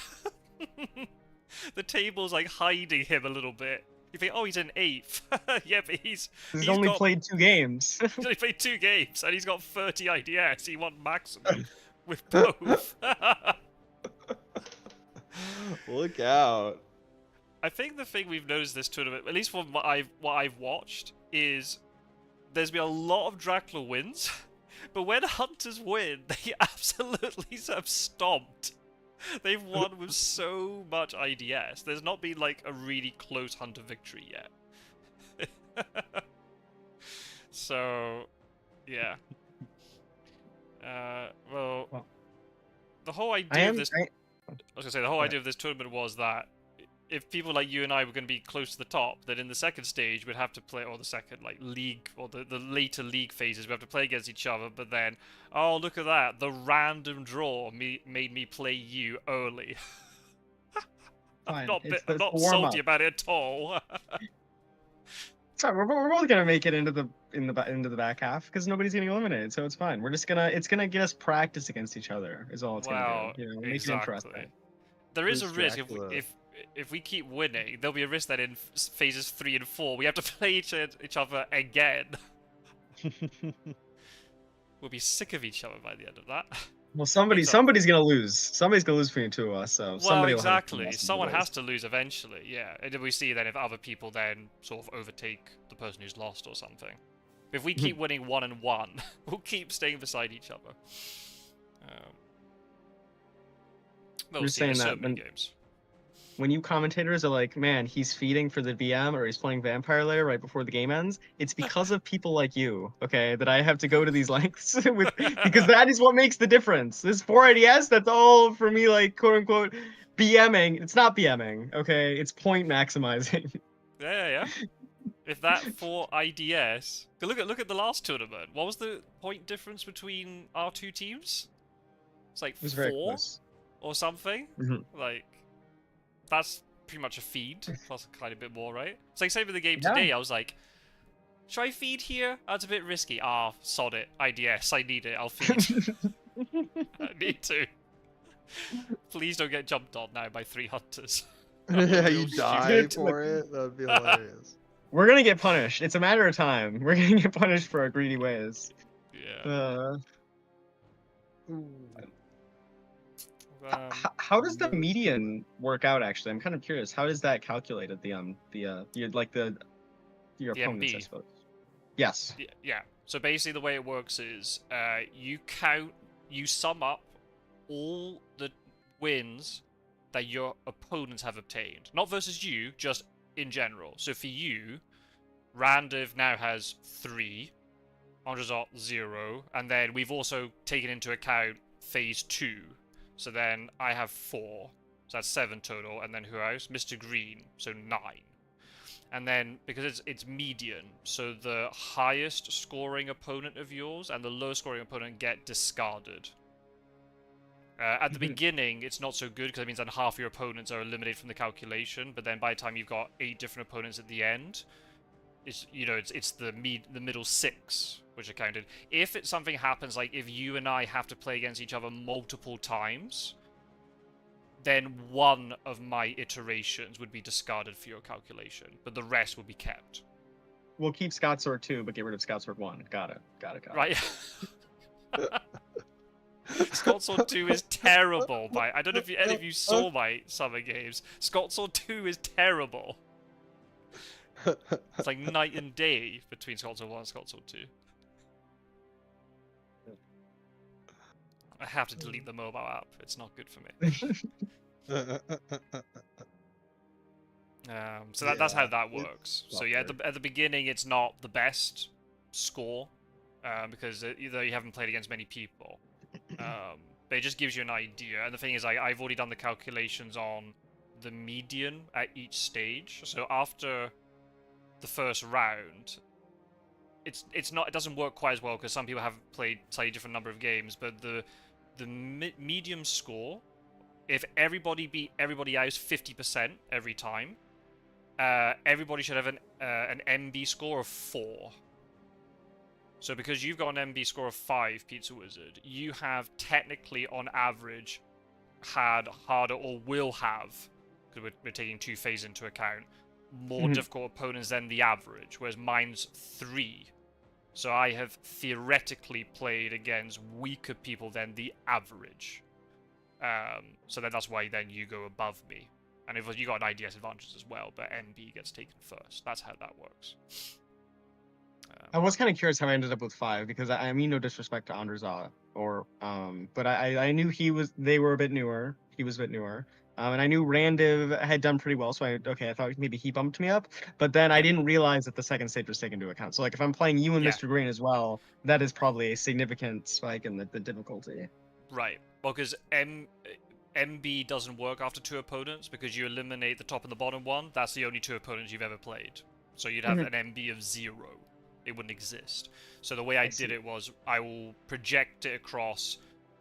A: The table's like hiding him a little bit. You think, oh, he's in 8th. Yeah, but he's
C: Only played 2 games.
A: he's only played 2 games and he's got 30 IDS. He won maximum with both.
B: Look out.
A: I think the thing we've noticed this tournament, at least from what I've watched, is there's been a lot of Dracula wins, but when Hunters win, they absolutely have stomped. They've won with so much IDS. There's not been like a really close Hunter victory yet. So, yeah. Well, the whole idea of this... I was gonna say, the whole idea of this tournament was that if people like you and I were going to be close to the top, then in the second stage we'd have to play, or the second like league, or the later league phases, we have to play against each other. But then, oh look at that, the random draw made me play you early.
C: Fine.
A: I'm
C: It's
A: not
C: the warm
A: salty
C: up.
A: about it at all.
C: Sorry, we're both gonna make it into the back half because nobody's getting eliminated, so it's fine. It's gonna get us practice against each other. Is all it's
A: Well,
C: gonna do. Make it
A: exactly.
C: interesting.
A: There is
B: Who's
A: a risk
B: Dracula?
A: if we keep winning, there'll be a risk that in phases 3 and 4 we have to play each other again. We'll be sick of each other by the end of that.
C: Well,
A: It's
C: somebody's gonna lose. Somebody's gonna lose between two of us. So
A: Well,
C: somebody will have a
A: exactly.
C: loss
A: Someone
C: anyways.
A: has to lose eventually, yeah. And then we see then if other people then sort of overtake the person who's lost or something. If we keep winning 1 and 1, we'll keep staying beside each other. But we'll
C: just
A: see.
C: saying
A: There's so
C: that
A: many games.
C: When you commentators are like, man, he's feeding for the VM or he's playing Vampire Lair right before the game ends, it's because of people like you, okay, that I have to go to these lengths with because that is what makes the difference. This 4IDS, that's all for me, like quote unquote BMing. It's not BMing, okay? It's point maximizing.
A: Yeah. If that for IDS, look at the last tournament. What was the point difference between our two teams? It's like
C: It was very
A: 4
C: close.
A: or something.
C: Mhm.
A: Like that's pretty much a feed plus a kind of bit more, right? It's like same with the game
C: Yeah.
A: today. I was like, should I feed here? That's a bit risky. Ah, sod it. IDS, I need it. I'll feed. I need to. Please don't get jumped on now by 3 hunters.
B: Yeah,
A: Real
B: you
A: stupid.
B: die for it. That'd be hilarious.
C: We're gonna get punished. It's a matter of time. We're gonna get punished for our greedy ways.
A: Yeah.
C: How does the median work out? Actually, I'm kind of curious. How does that calculated? Your opponents, I
A: MB.
C: suppose. Yes.
A: Yeah. So basically, the way it works is you sum up all the wins that your opponents have obtained. Not versus you, just in general. So for you, Randiv now has 3, AndreZot 0, and then we've also taken into account phase 2. So then I have 4, so that's 7 total, and then who else? Mr. Green, so 9. And then, because it's median, so the highest scoring opponent of yours and the lowest scoring opponent get discarded. At the beginning, it's not so good, because it means that half your opponents are eliminated from the calculation, but then by the time you've got 8 different opponents at the end, it's the middle 6 which are counted. If something happens, like if you and I have to play against each other multiple times, then one of my iterations would be discarded for your calculation, but the rest would be kept.
C: We'll keep Scott Sword 2, but get rid of Scott Sword 1. Got it.
A: Right. Scott Sword 2 is terrible. I don't know if any of you saw my summer games. Scott Sword 2 is terrible. It's like night and day between Scott Sword 1 and Scott Sword 2. I have to delete the mobile app. It's not good for me. So that's how that works. So yeah, at the beginning, it's not the best score because either you haven't played against many people. But it just gives you an idea. And the thing is, I've already done the calculations on the median at each stage. So after the first round, it doesn't work quite as well because some people have played slightly different number of games. But the medium score, if everybody beat everybody else 50% every time, everybody should have an MB score of 4. So because you've got an MB score of 5, Pizza Wizard, you have technically on average had harder, or will have, because we're taking 2 phases into account, more difficult opponents than the average, whereas mine's 3. So I have theoretically played against weaker people than the average. So then that's why then you go above me. And if you got an IDS advantage as well, but MB gets taken first. That's how that works.
C: I was kind of curious how I ended up with 5 because I mean no disrespect to AndreZot but I knew they were a bit newer. He was a bit newer. And I knew Randiv had done pretty well, so I thought maybe he bumped me up. But then I didn't realize that the second stage was taken into account. So like if I'm playing you and Mr. Green as well, that is probably a significant spike in the difficulty.
A: Right. Well, because MB doesn't work after 2 opponents because you eliminate the top and the bottom one. That's the only 2 opponents you've ever played. So you'd have an MB of 0. It wouldn't exist. So the way I did it was I will project it across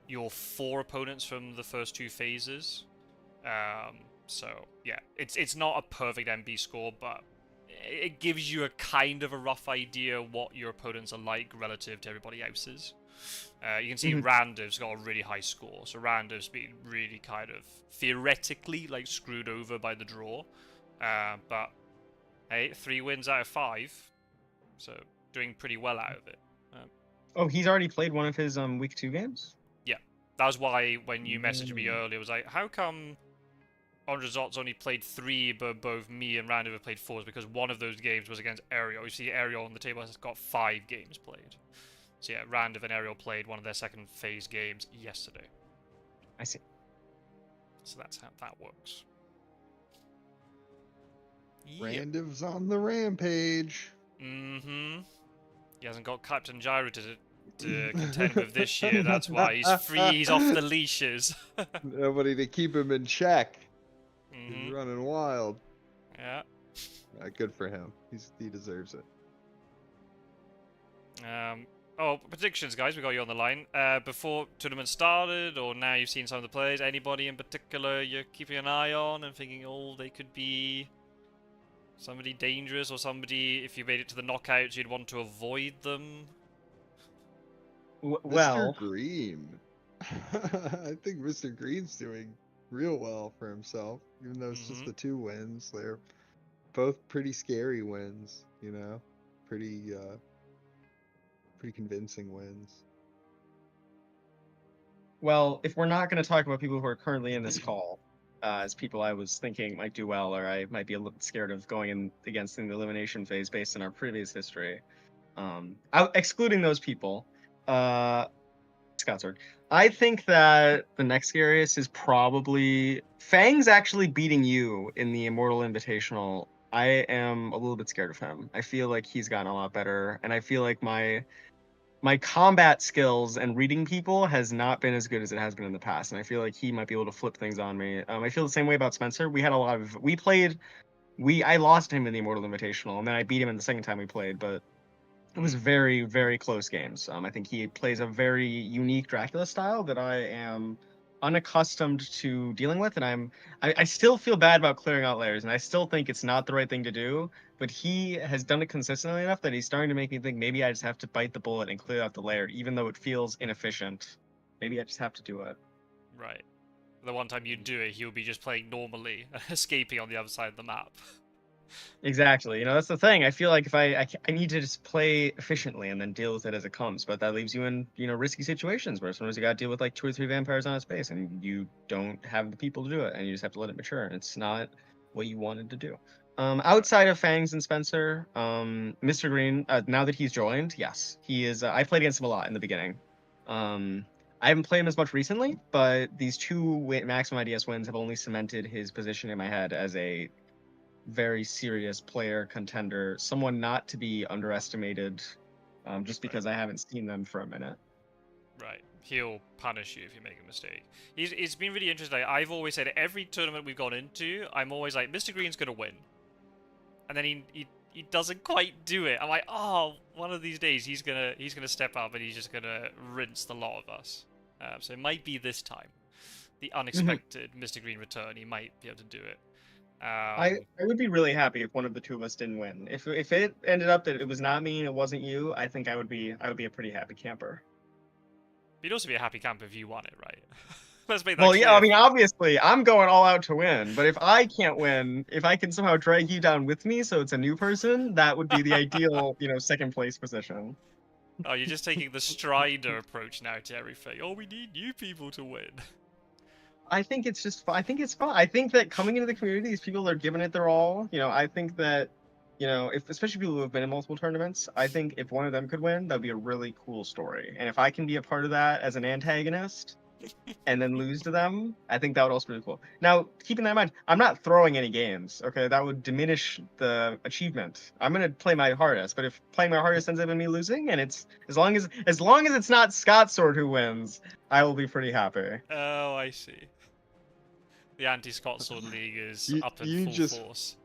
A: your 4 opponents from the first 2 phases. So yeah, it's not a perfect MB score, but it gives you a kind of a rough idea what your opponents are like relative to everybody else's. You can see
C: Mhm.
A: Randiv's got a really high score, so Randiv's been really kind of theoretically like screwed over by the draw. But hey, 3 wins out of 5, so doing pretty well out of it.
C: Oh, he's already played one of his week 2 games.
A: Yeah, that was why when you messaged me
C: Mm.
A: earlier, it was like, how come AndreZot's only played 3, but both me and Randiv have played 4? Because one of those games was against Ariel. You see, Ariel on the table has got 5 games played. So yeah, Randiv and Ariel played one of their second phase games yesterday.
C: I see.
A: So that's how that works.
B: Randiv's on the rampage.
A: Mm-hmm. He hasn't got Captain Gyro to contend with this year. That's why he's free. He's off the leashes.
B: Nobody to keep him in check. He's
A: Mm-hmm.
B: running wild.
A: Yeah.
B: Good for him. He deserves it.
A: Oh, predictions, guys. We got you on the line. Before tournament started, or now you've seen some of the players. Anybody in particular you're keeping an eye on and thinking, oh, they could be somebody dangerous, or somebody, if you made it to the knockouts, you'd want to avoid them?
C: Well,
B: Mr. Green. I think Mr. Green's doing real well for himself, even though it's just the 2 wins. They're both pretty scary wins, you know, pretty convincing wins.
C: well, if we're not going to talk about people who are currently in this call, as people I was thinking might do well, or I might be a little scared of going in against in the elimination phase based on our previous history, excluding those people, Scotsword, I think that the next scariest is probably Fang's actually beating you in the Immortal Invitational. I am a little bit scared of him. I feel like he's gotten a lot better, and I feel like my combat skills and reading people has not been as good as it has been in the past, and I feel like he might be able to flip things on me. I feel the same way about Spencer. I lost him in the Immortal Invitational, and then I beat him in the second time we played, but it was very, very close games. I think he plays a very unique Dracula style that I am unaccustomed to dealing with, and I still feel bad about clearing out layers, and I still think it's not the right thing to do. But he has done it consistently enough that he's starting to make me think maybe I just have to bite the bullet and clear out the layer, even though it feels inefficient. Maybe I just have to do it.
A: Right. The one time you do it, he'll be just playing normally, escaping on the other side of the map.
C: Exactly. That's the thing. I feel like if I need to just play efficiently and then deal with it as it comes, but that leaves you in, risky situations where sometimes you got to deal with like 2 or 3 vampires on a space and you don't have the people to do it and you just have to let it mature and it's not what you wanted to do. Outside of Fangs and Spencer, Mr. Green, now that he's joined, yes, he is. I played against him a lot in the beginning. I haven't played him as much recently, but these 2 maximum IDS wins have only cemented his position in my head as a very serious player, contender, someone not to be underestimated, just because I haven't seen them for a minute.
A: Right. He'll punish you if you make a mistake. It's been really interesting. I've always said every tournament we've gone into, I'm always like, Mr. Green's going to win. And then he doesn't quite do it. I'm like, oh, one of these days he's gonna step up and he's just gonna rinse the lot of us. So it might be this time. The unexpected Mr. Green return, he might be able to do it.
C: I would be really happy if one of the 2 of us didn't win. If it ended up that it was not me and it wasn't you, I think I would be a pretty happy camper.
A: You'd also be a happy camper if you won it, right? Let's make that
C: Well,
A: clear.
C: yeah, I mean, obviously, I'm going all out to win, but if I can't win, if I can somehow drag you down with me so it's a new person, that would be the ideal, second place position.
A: Oh, you're just taking the Strider approach now to everything. Oh, we need new people to win.
C: I think it's just fun. I think it's fun. I think that coming into the community, these people are giving it their all. I think that, if especially people who have been in multiple tournaments, I think if one of them could win, that'd be a really cool story. And if I can be a part of that as an antagonist and then lose to them, I think that would also be really cool. Now, keeping that in mind, I'm not throwing any games, okay? That would diminish the achievement. I'm gonna play my hardest, but if playing my hardest ends up in me losing, and it's as long as it's not Scott Sword who wins, I will be pretty happy.
A: Oh, I see. The anti-Scott Sword League is up in
B: you
A: full
B: just-
A: force.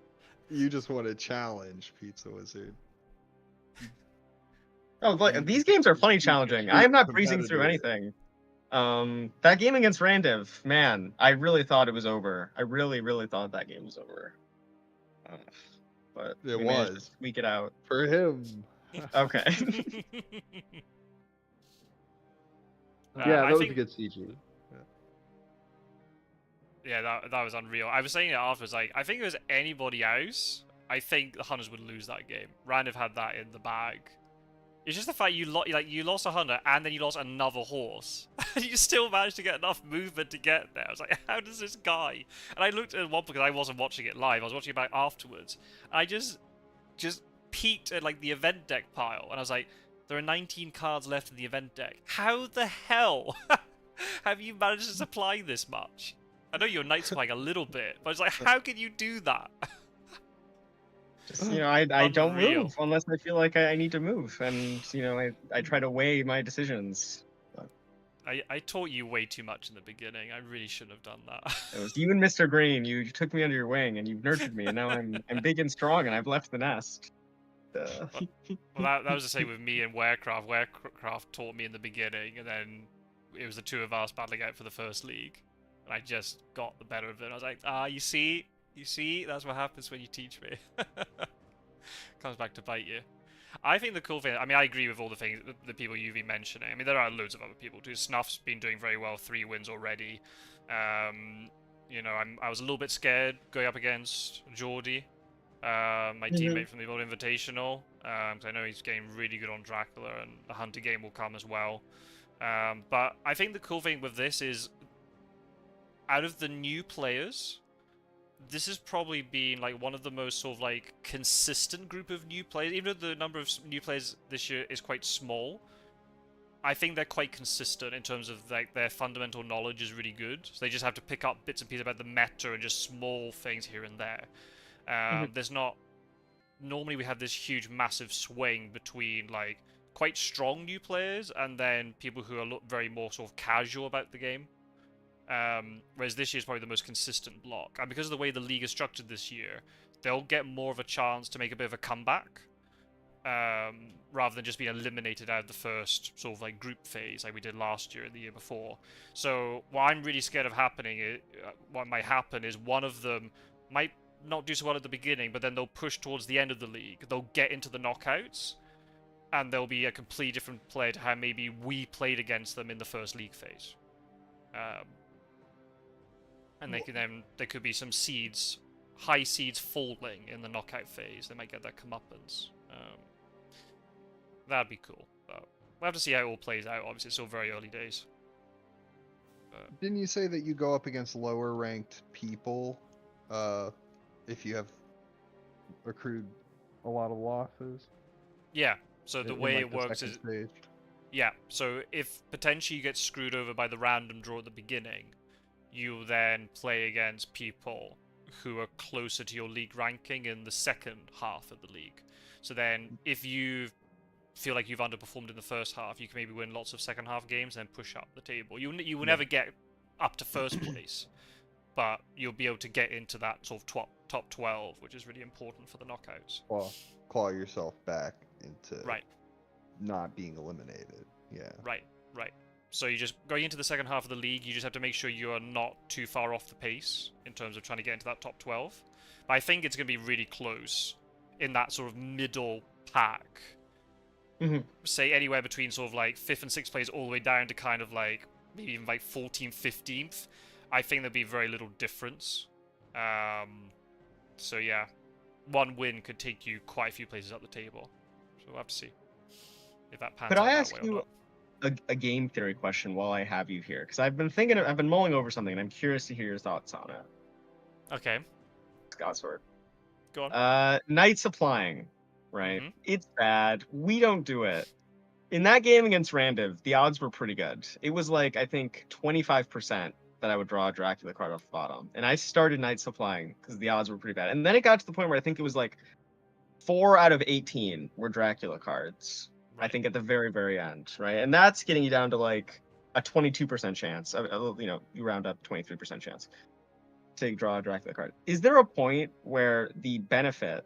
B: You just want to challenge Pizza Wizard.
C: Oh, look, these games are funny challenging. I am not breezing through
B: competitive.
C: anything. That game against Randiv, man, I really thought it was over. I really, really thought that game was over. Uh, but
B: It
C: we managed to
B: was
C: squeak it out.
B: for him.
C: Okay.
B: Yeah,
A: I
B: that was
A: think
B: a good CG.
A: yeah, that was unreal. I was saying it afterwards. Like, I think if it was anybody else, I think the Hunters would lose that game. Randiv had that in the bag. It's just the fact you lost a Hunter and then you lost another horse. You still managed to get enough movement to get there. I was like, how does this guy? And I looked at one because I wasn't watching it live. I was watching it back afterwards. I just peeked at like the event deck pile, and I was like, there are 19 cards left in the event deck. How the hell have you managed to supply this much? I know you're night supplying a little bit, but it's like, how can you do that?
C: Just, I don't
A: Unreal.
C: move unless I feel like I need to move, and I try to weigh my decisions.
A: I taught you way too much in the beginning. I really shouldn't have done that.
C: It was you and Mr. Green. You took me under your wing and you've nurtured me, and now I'm big and strong, and I've left the nest.
A: Well, that was the same with me and Werecraft. Werecraft taught me in the beginning, and then it was the two of us battling out for the first league, and I just got the better of it. I was like, you see, that's what happens when you teach me. Comes back to bite you. I think the cool thing, I mean, I agree with all the things, the people you've been mentioning. I mean, there are loads of other people too. Snuff's been doing very well, 3 wins already. I was a little bit scared going up against Geordie, my teammate from the World Invitational, because I know he's getting really good on Dracula, and the Hunter game will come as well. But I think the cool thing with this is, out of the new players, this has probably been like one of the most sort of like consistent group of new players. Even though the number of new players this year is quite small, I think they're quite consistent in terms of like their fundamental knowledge is really good. So they just have to pick up bits and pieces about the meta and just small things here and there. There's not normally we have this huge massive swing between like quite strong new players and then people who are very more sort of casual about the game. Whereas this year is probably the most consistent block. And because of the way the league is structured this year, they'll get more of a chance to make a bit of a comeback, rather than just being eliminated out of the first sort of like group phase like we did last year and the year before. So what I'm really scared of what might happen is one of them might not do so well at the beginning, but then they'll push towards the end of the league. They'll get into the knockouts, and they'll be a completely different player to how maybe we played against them in the first league phase. And there could be some high seeds falling in the knockout phase. They might get their comeuppance. That'd be cool. But we'll have to see how it all plays out. Obviously, it's still very early days.
B: Didn't you say that you go up against lower ranked people if you have accrued a lot of losses?
A: Yeah. So the way it works is...
B: Stage.
A: Yeah. So if potentially you get screwed over by the random draw at the beginning, you then play against people who are closer to your league ranking in the second half of the league. So then, if you feel like you've underperformed in the first half, you can maybe win lots of second half games and push up the table. You will never get up to first place, but you'll be able to get into that sort of top 12, which is really important for the knockouts.
B: Claw yourself back into
A: right,
B: not being eliminated. Yeah.
A: Right. So you just going into the second half of the league, you just have to make sure you are not too far off the pace in terms of trying to get into that top 12. But I think it's going to be really close in that sort of middle pack. Say anywhere between sort of like 5th and 6th place all the way down to kind of like maybe even like 14th, 15th. I think there'll be very little difference. So yeah, one win could take you quite a few places up the table. So we'll have to see if that pans out that way or not.
C: Could I ask you a game theory question while I have you here? Because I've been mulling over something, and I'm curious to hear your thoughts on it.
A: Okay.
C: Scotsword.
A: Go on.
C: Night supplying, right?
A: Mm-hmm.
C: It's bad. We don't do it. In that game against Randiv, the odds were pretty good. It was like, I think, 25% that I would draw a Dracula card off the bottom. And I started night supplying because the odds were pretty bad. And then it got to the point where I think it was like 4 out of 18 were Dracula cards. Right. I think at the very, very end, right? And that's getting you down to like a 22% chance. You round up 23% chance to draw a Dracula card. Is there a point where the benefit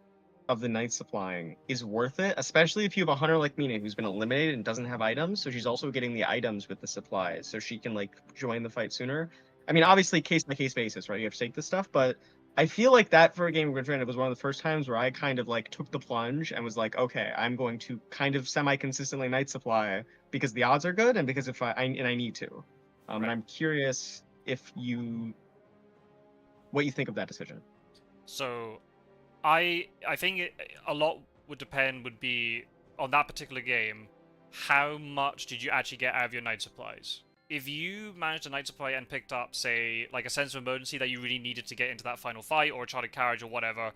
C: of the night supplying is worth it, especially if you have a hunter like Mina who's been eliminated and doesn't have items, so she's also getting the items with the supplies, so she can like join the fight sooner. I mean, obviously case by case basis, right? You have to take this stuff, but I feel like that for a game of Randiv was one of the first times where I kind of like took the plunge and was like, okay, I'm going to kind of semi-consistently night supply because the odds are good and because if I need to. And
A: Right.
C: I'm curious what you think of that decision.
A: So, I think a lot would be on that particular game. How much did you actually get out of your night supplies? If you managed a night supply and picked up, say, like a sense of emergency that you really needed to get into that final fight, or a chartered carriage or whatever,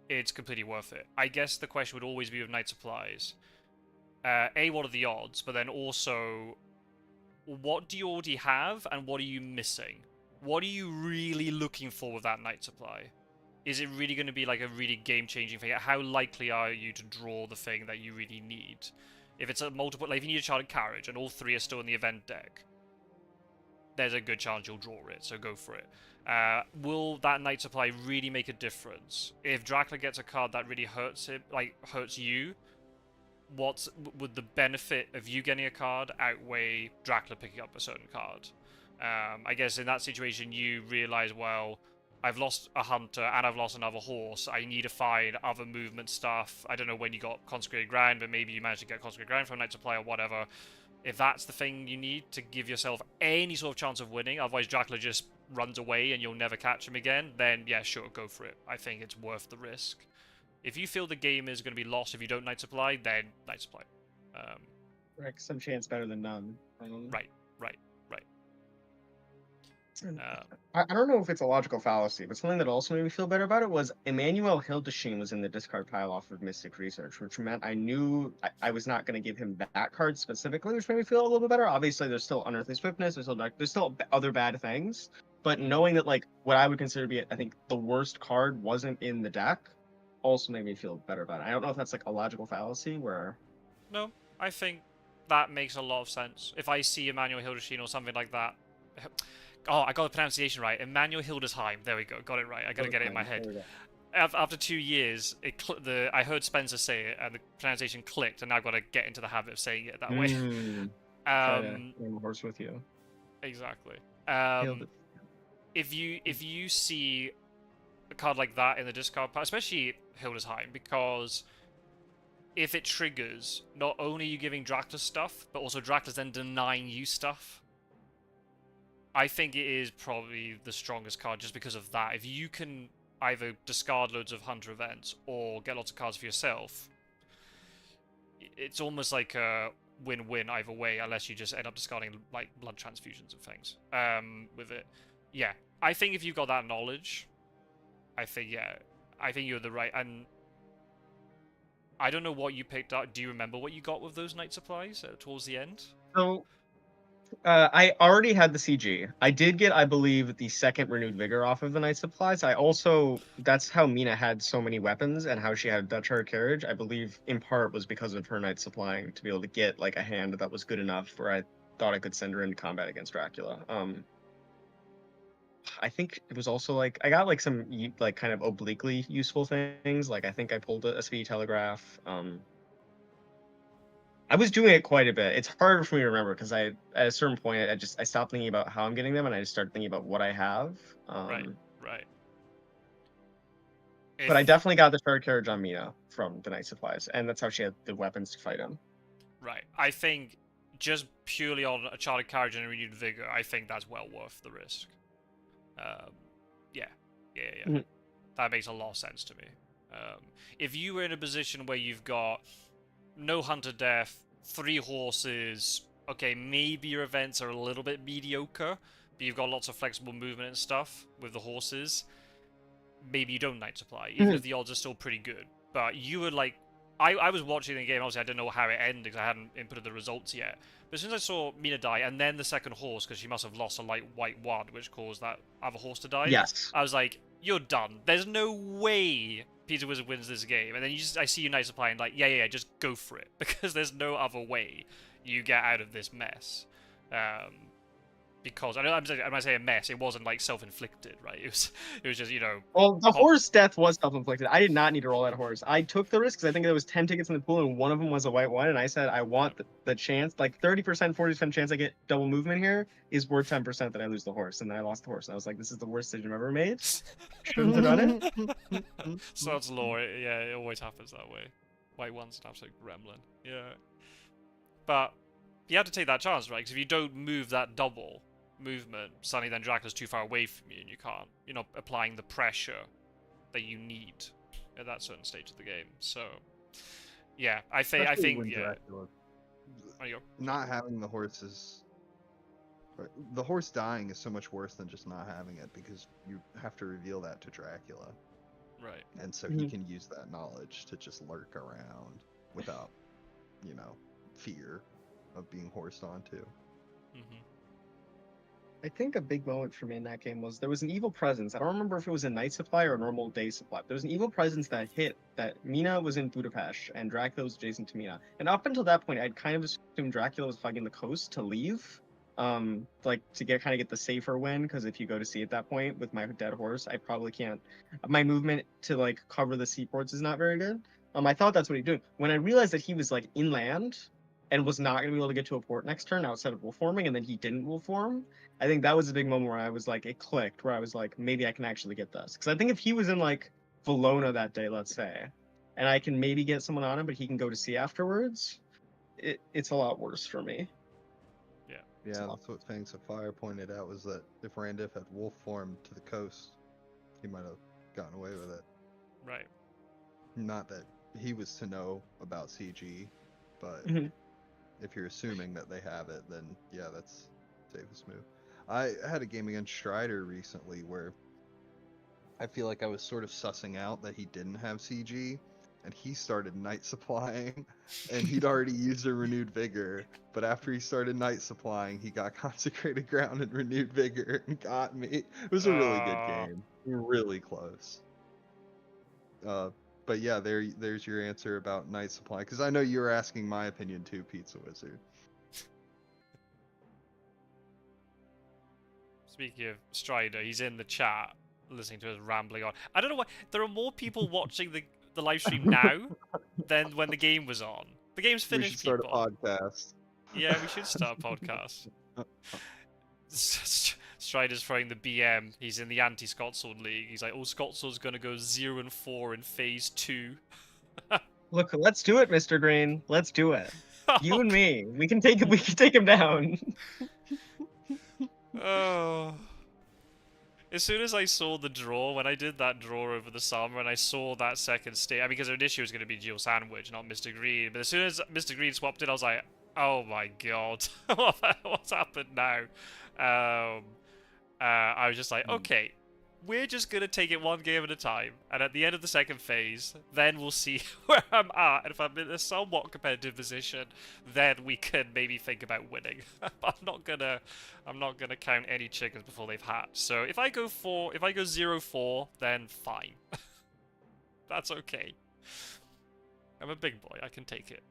A: it's completely worth it. I guess the question would always be with night supplies. A, what are the odds? But then also, what do you already have and what are you missing? What are you really looking for with that night supply? Is it really going to be like a really game-changing thing? How likely are you to draw the thing that you really need? If it's a multiple, like if you need a chartered carriage and all three are still in the event deck, there's a good chance you'll draw it, so go for it. Will that night supply really make a difference? If Dracula gets a card that really hurts him, like hurts you, would the benefit of you getting a card outweigh Dracula picking up a certain card? I guess in that situation you realize, well, I've lost a hunter and I've lost another horse. I need to find other movement stuff. I don't know when you got Consecrated Ground, but maybe you managed to get Consecrated Ground from Night Supply or whatever. If that's the thing you need to give yourself any sort of chance of winning, otherwise Dracula just runs away and you'll never catch him again, then yeah, sure, go for it. I think it's worth the risk. If you feel the game is going to be lost if you don't Night Supply, then Night Supply.
C: Right, some chance better than none.
A: Right.
C: I don't know if it's a logical fallacy, but something that also made me feel better about it was Emmanuel Hildesheim was in the discard pile off of Mystic Research, which meant I knew I was not going to give him that card specifically, which made me feel a little bit better. Obviously, there's still Unearthly Swiftness, there's still other bad things, but knowing that like what I would consider to be, I think, the worst card wasn't in the deck, also made me feel better about it. I don't know if that's like a logical fallacy where.
A: No, I think that makes a lot of sense. If I see Emmanuel Hildesheim or something like that. Oh, I got the pronunciation right. Emmanuel Hildesheim. There we go. Got it right. I gotta get it in my head. After 2 years, I heard Spencer say it, and the pronunciation clicked, and now I've got to get into the habit of saying it that way.
C: I'm a horse with you.
A: Exactly. If you see a card like that in the discard pile, especially Hildesheim, because if it triggers, not only are you giving Dracula stuff, but also Dracula's then denying you stuff. I think it is probably the strongest card just because of that. If you can either discard loads of Hunter events or get lots of cards for yourself, it's almost like a win-win either way, unless you just end up discarding like blood transfusions and things with it. Yeah, I think if you've got that knowledge, I think you're the right. And I don't know what you picked up. Do you remember what you got with those night supplies towards the end?
C: So I already had the CG. I did get, I believe, the second renewed vigor off of the night supplies. That's how Mina had so many weapons and how she had Dutch Hard Carriage. I believe in part was because of her night supplying to be able to get like a hand that was good enough where I thought I could send her into combat against Dracula. I think it was also like I got like some like kind of obliquely useful things. Like I think I pulled a speedy telegraph. I was doing it quite a bit. It's harder for me to remember because at a certain point I stopped thinking about how I'm getting them and I just started thinking about what I have.
A: Right.
C: But I definitely got the shard carriage on Mina from the night supplies, and that's how she had the weapons to fight him.
A: Right. I think just purely on a chartered carriage and a renewed vigor, I think that's well worth the risk. Yeah.
C: Mm-hmm.
A: That makes a lot of sense to me. If you were in a position where you've got no hunter death, 3 horses, okay, maybe your events are a little bit mediocre, but you've got lots of flexible movement and stuff with the horses, maybe you don't night supply, even if the odds are still pretty good. But you were like, I was watching the game, obviously I didn't know how it ended because I hadn't inputted the results yet. But as soon as I saw Mina die, and then the second horse, because she must have lost a light white wand, which caused that other horse to die,
C: yes,
A: I was like, you're done. There's no way Peter Wizard wins this game. And then I see you night supply and like, yeah, just go for it. Because there's no other way you get out of this mess. because I'm saying a mess. It wasn't like self-inflicted, right? It was just
C: Well, the
A: pop-
C: horse death was self-inflicted. I did not need to roll that horse. I took the risk because I think there was 10 tickets in the pool and one of them was a white one, and I said I want the chance, like 30%, 40% chance I get double movement here is worth 10% that I lose the horse, and then I lost the horse. And I was like, this is the worst decision I've ever made. Shouldn't have done it.
A: So that's law. Yeah, it always happens that way. White one's an absolute gremlin. Yeah. But you have to take that chance, right? Because if you don't move that double movement, suddenly then Dracula's too far away from you and you can't. You're not applying the pressure that you need at that certain stage of the game. So, yeah, I think, yeah.
B: Dracula,
A: There you go.
B: not having the horse is. The horse dying is so much worse than just not having it because you have to reveal that to Dracula.
A: Right.
B: And so he can use that knowledge to just lurk around without, fear of being horsed onto.
A: Mm-hmm.
C: I think a big moment for me in that game was there was an evil presence. I don't remember if it was a night supply or a normal day supply. There was an evil presence that hit that Mina was in Budapest and Dracula was adjacent to Mina. And up until that point, I'd kind of assumed Dracula was flagging the coast to leave. Like to get the safer win, because if you go to sea at that point with my dead horse, I probably can't. My movement to like cover the seaports is not very good. I thought that's what he'd do. When I realized that he was like inland and was not going to be able to get to a port next turn outside of wolf forming, and then he didn't wolf form, I think that was a big moment where I was like, it clicked, where I was like, maybe I can actually get this. Because I think if he was in like Valona that day, let's say, and I can maybe get someone on him, but he can go to sea afterwards, it's a lot worse for me.
B: Yeah, that's what Fangs of Fire pointed out, was that if Randiv had wolf formed to the coast, he might have gotten away with it.
A: Right.
B: Not that he was to know about CG, but if you're assuming that they have it, then yeah, that's safest move. I had a game against Strider recently where I feel like I was sort of sussing out that he didn't have CG, and he started night supplying, and he'd already used a renewed vigor, but after he started night supplying, he got consecrated ground and renewed vigor and got me. It was a really good game. We were really close. But yeah, there's your answer about night supply, because I know you were asking my opinion too, Pizza Wizard.
A: Speaking of Strider, he's in the chat listening to us rambling on. I don't know why there are more people watching the live stream now than when the game was on. The game's finished.
B: We should start
A: people.
B: a podcast.
A: Yeah, we should start a podcast. Strider's throwing the BM. He's in the anti-Scotsword League. He's like, oh, Scotsword's gonna go 0-4 in phase 2.
C: Look, let's do it, Mr. Green. Let's do it. You and me. We can take him down.
A: Oh. As soon as I saw the draw, when I did that draw over the summer, and I saw that second stage, because initially it was going to be Geo Sandwich, not Mr. Green, but as soon as Mr. Green swapped it, I was like, oh my god, what's happened now? I was just like, okay, we're just going to take it one game at a time, and at the end of the second phase, then we'll see where I'm at, and if I'm in a somewhat competitive position, then we can maybe think about winning. I'm not gonna count any chickens before they've hatched. So if I go 0-4, then fine. That's okay. I'm a big boy, I can take it.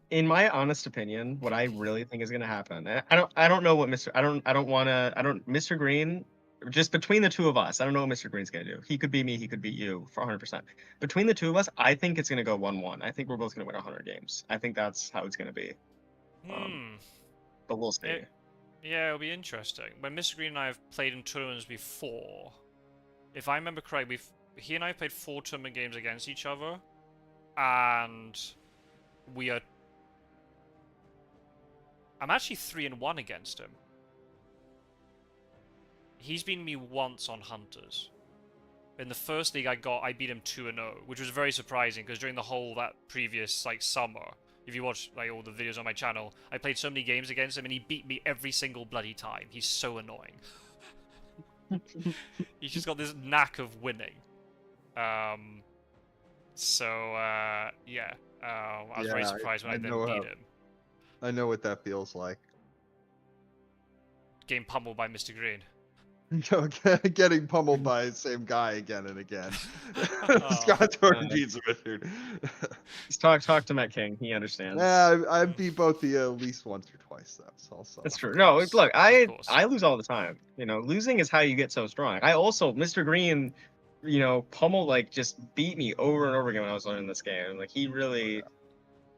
C: In my honest opinion, what I really think is gonna happen, I don't know what Mr. Green, just between the two of us, I don't know what Mr. Green's gonna do. He could be me, he could be you, for 100%. Between the two of us, I think it's gonna go 1-1. I think we're both gonna win 100 games. I think that's how it's gonna be. But we'll see.
A: Yeah, it'll be interesting. When Mr. Green and I have played in tournaments before, if I remember correctly, he and I have played 4 tournament games against each other, and I'm actually 3-1 against him. He's beaten me once on Hunters. In the first league I beat him 2-0, which was very surprising because during the whole that previous summer, if you watch all the videos on my channel, I played so many games against him and he beat me every single bloody time. He's so annoying. He's just got this knack of winning. Yeah. I was very surprised when I then beat him.
B: I know what that feels like.
A: Game pummeled by Mr. Green.
B: Getting pummeled by the same guy again and again.
A: Oh.
B: Scott Jordan beats the wizard.
C: Just talk to Matt King. He understands.
B: Yeah, I beat both the at least once or twice though. So
C: That's true.
A: Of
C: No,
A: course,
C: look,
A: of
C: I
A: course.
C: lose all the time. You know, losing is how you get so strong. I also, Mr. Green, you know, pummel like just beat me over and over again when I was learning this game. Like he really,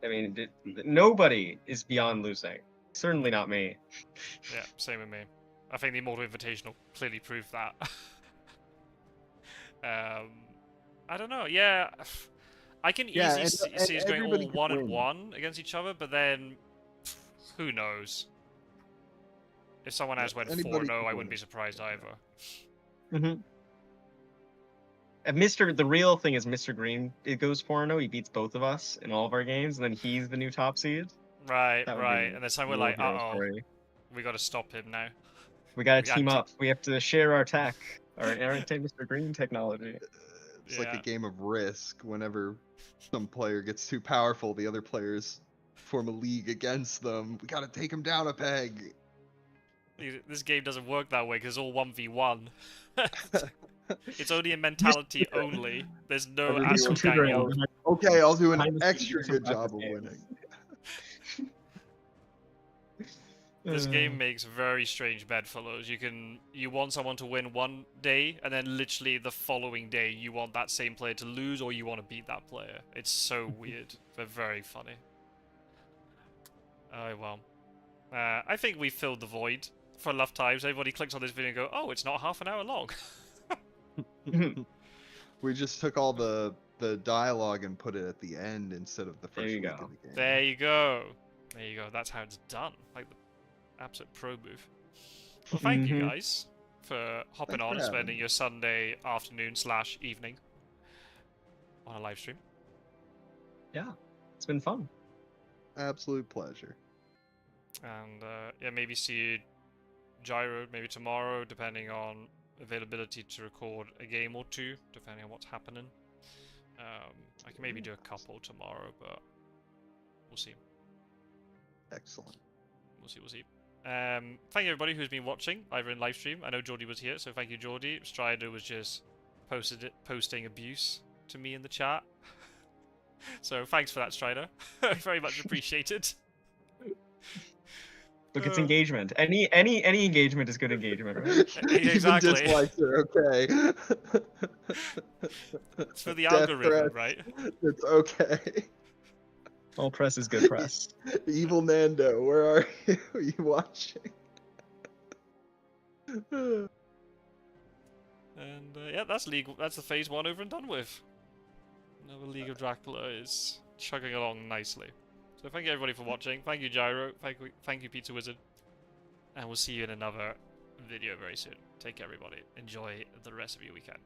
C: I mean, nobody is beyond losing. Certainly not me.
A: Yeah, same with me. I think the Immortal Invitational clearly proved that. I don't know. Yeah, I can
B: Yeah,
A: easily
B: and
A: see us going
B: everybody
A: all
B: can win.
A: 1-1 against each other, but then who knows? If someone else went
B: Anybody
A: 4-0,
B: can
A: I
B: win
A: wouldn't be
B: it.
A: surprised either.
C: Mm-hmm. And the real thing is Mr. Green, it goes 4-0. He beats both of us in all of our games, and then he's the new top seed.
A: Right,
C: That would
A: right.
C: be
A: And then someone
C: a
A: we're
C: real
A: like,
C: hero
A: uh-oh,
C: story.
A: we got to stop him now.
C: We gotta
A: We got
C: team
A: to-
C: up. We have to share our tech, our Mr. Green technology.
B: It's like a
A: Yeah.
B: game of Risk. Whenever some player gets too powerful, the other players form a league against them. We gotta take him down a peg.
A: This game doesn't work that way because it's all 1v1. It's only a mentality only. There's no
B: Everybody
A: actual
B: wants
C: to
A: ganging
C: go.
A: up.
B: Okay, I'll do an
C: Behind the scenes,
B: extra
C: some
B: good job of
C: practice
B: winning.
A: This game makes very strange bedfellows. You want someone to win one day, and then literally the following day you want that same player to lose, or you want to beat that player. It's so weird, but very funny. Oh well. I think we filled the void for enough times. Everybody clicks on this video and go, "Oh, it's not half an hour long."
B: We just took all the dialogue and put it at the end instead of the
C: There
B: first
C: you
B: week
C: go.
B: of the game.
A: There you go. There you go. That's how it's done. Like the absolute pro move. Well, thank you
C: Mhm.
A: guys for hopping
B: Thanks
A: on
B: for
A: and
B: having
A: spending
B: me.
A: your Sunday afternoon / evening on a live stream.
C: Yeah, it's been fun.
B: Absolute pleasure.
A: And yeah, maybe see you, Gyro, maybe tomorrow, depending on availability to record a game or two, depending on what's happening. I can maybe do a couple tomorrow, but we'll see.
B: Excellent.
A: We'll see. Thank you everybody who's been watching, either in live stream. I know Geordie was here, so thank you, Geordie. Strider was just posting abuse to me in the chat. So thanks for that, Strider. Very much appreciated.
C: Look, it's engagement. Any engagement is good engagement, right?
B: Even
A: Exactly.
B: dislikes are okay.
A: It's for the
B: Death
A: algorithm,
B: threats,
A: right?
B: it's okay.
C: All press is good press.
B: Evil Nando, where are you? Are you watching?
A: And yeah, that's the phase 1 over and done with. Another League of Dracula is chugging along nicely. So thank you everybody for watching. Thank you, Gyro. Thank you, Pizza Wizard. And we'll see you in another video very soon. Take care, everybody. Enjoy the rest of your weekend.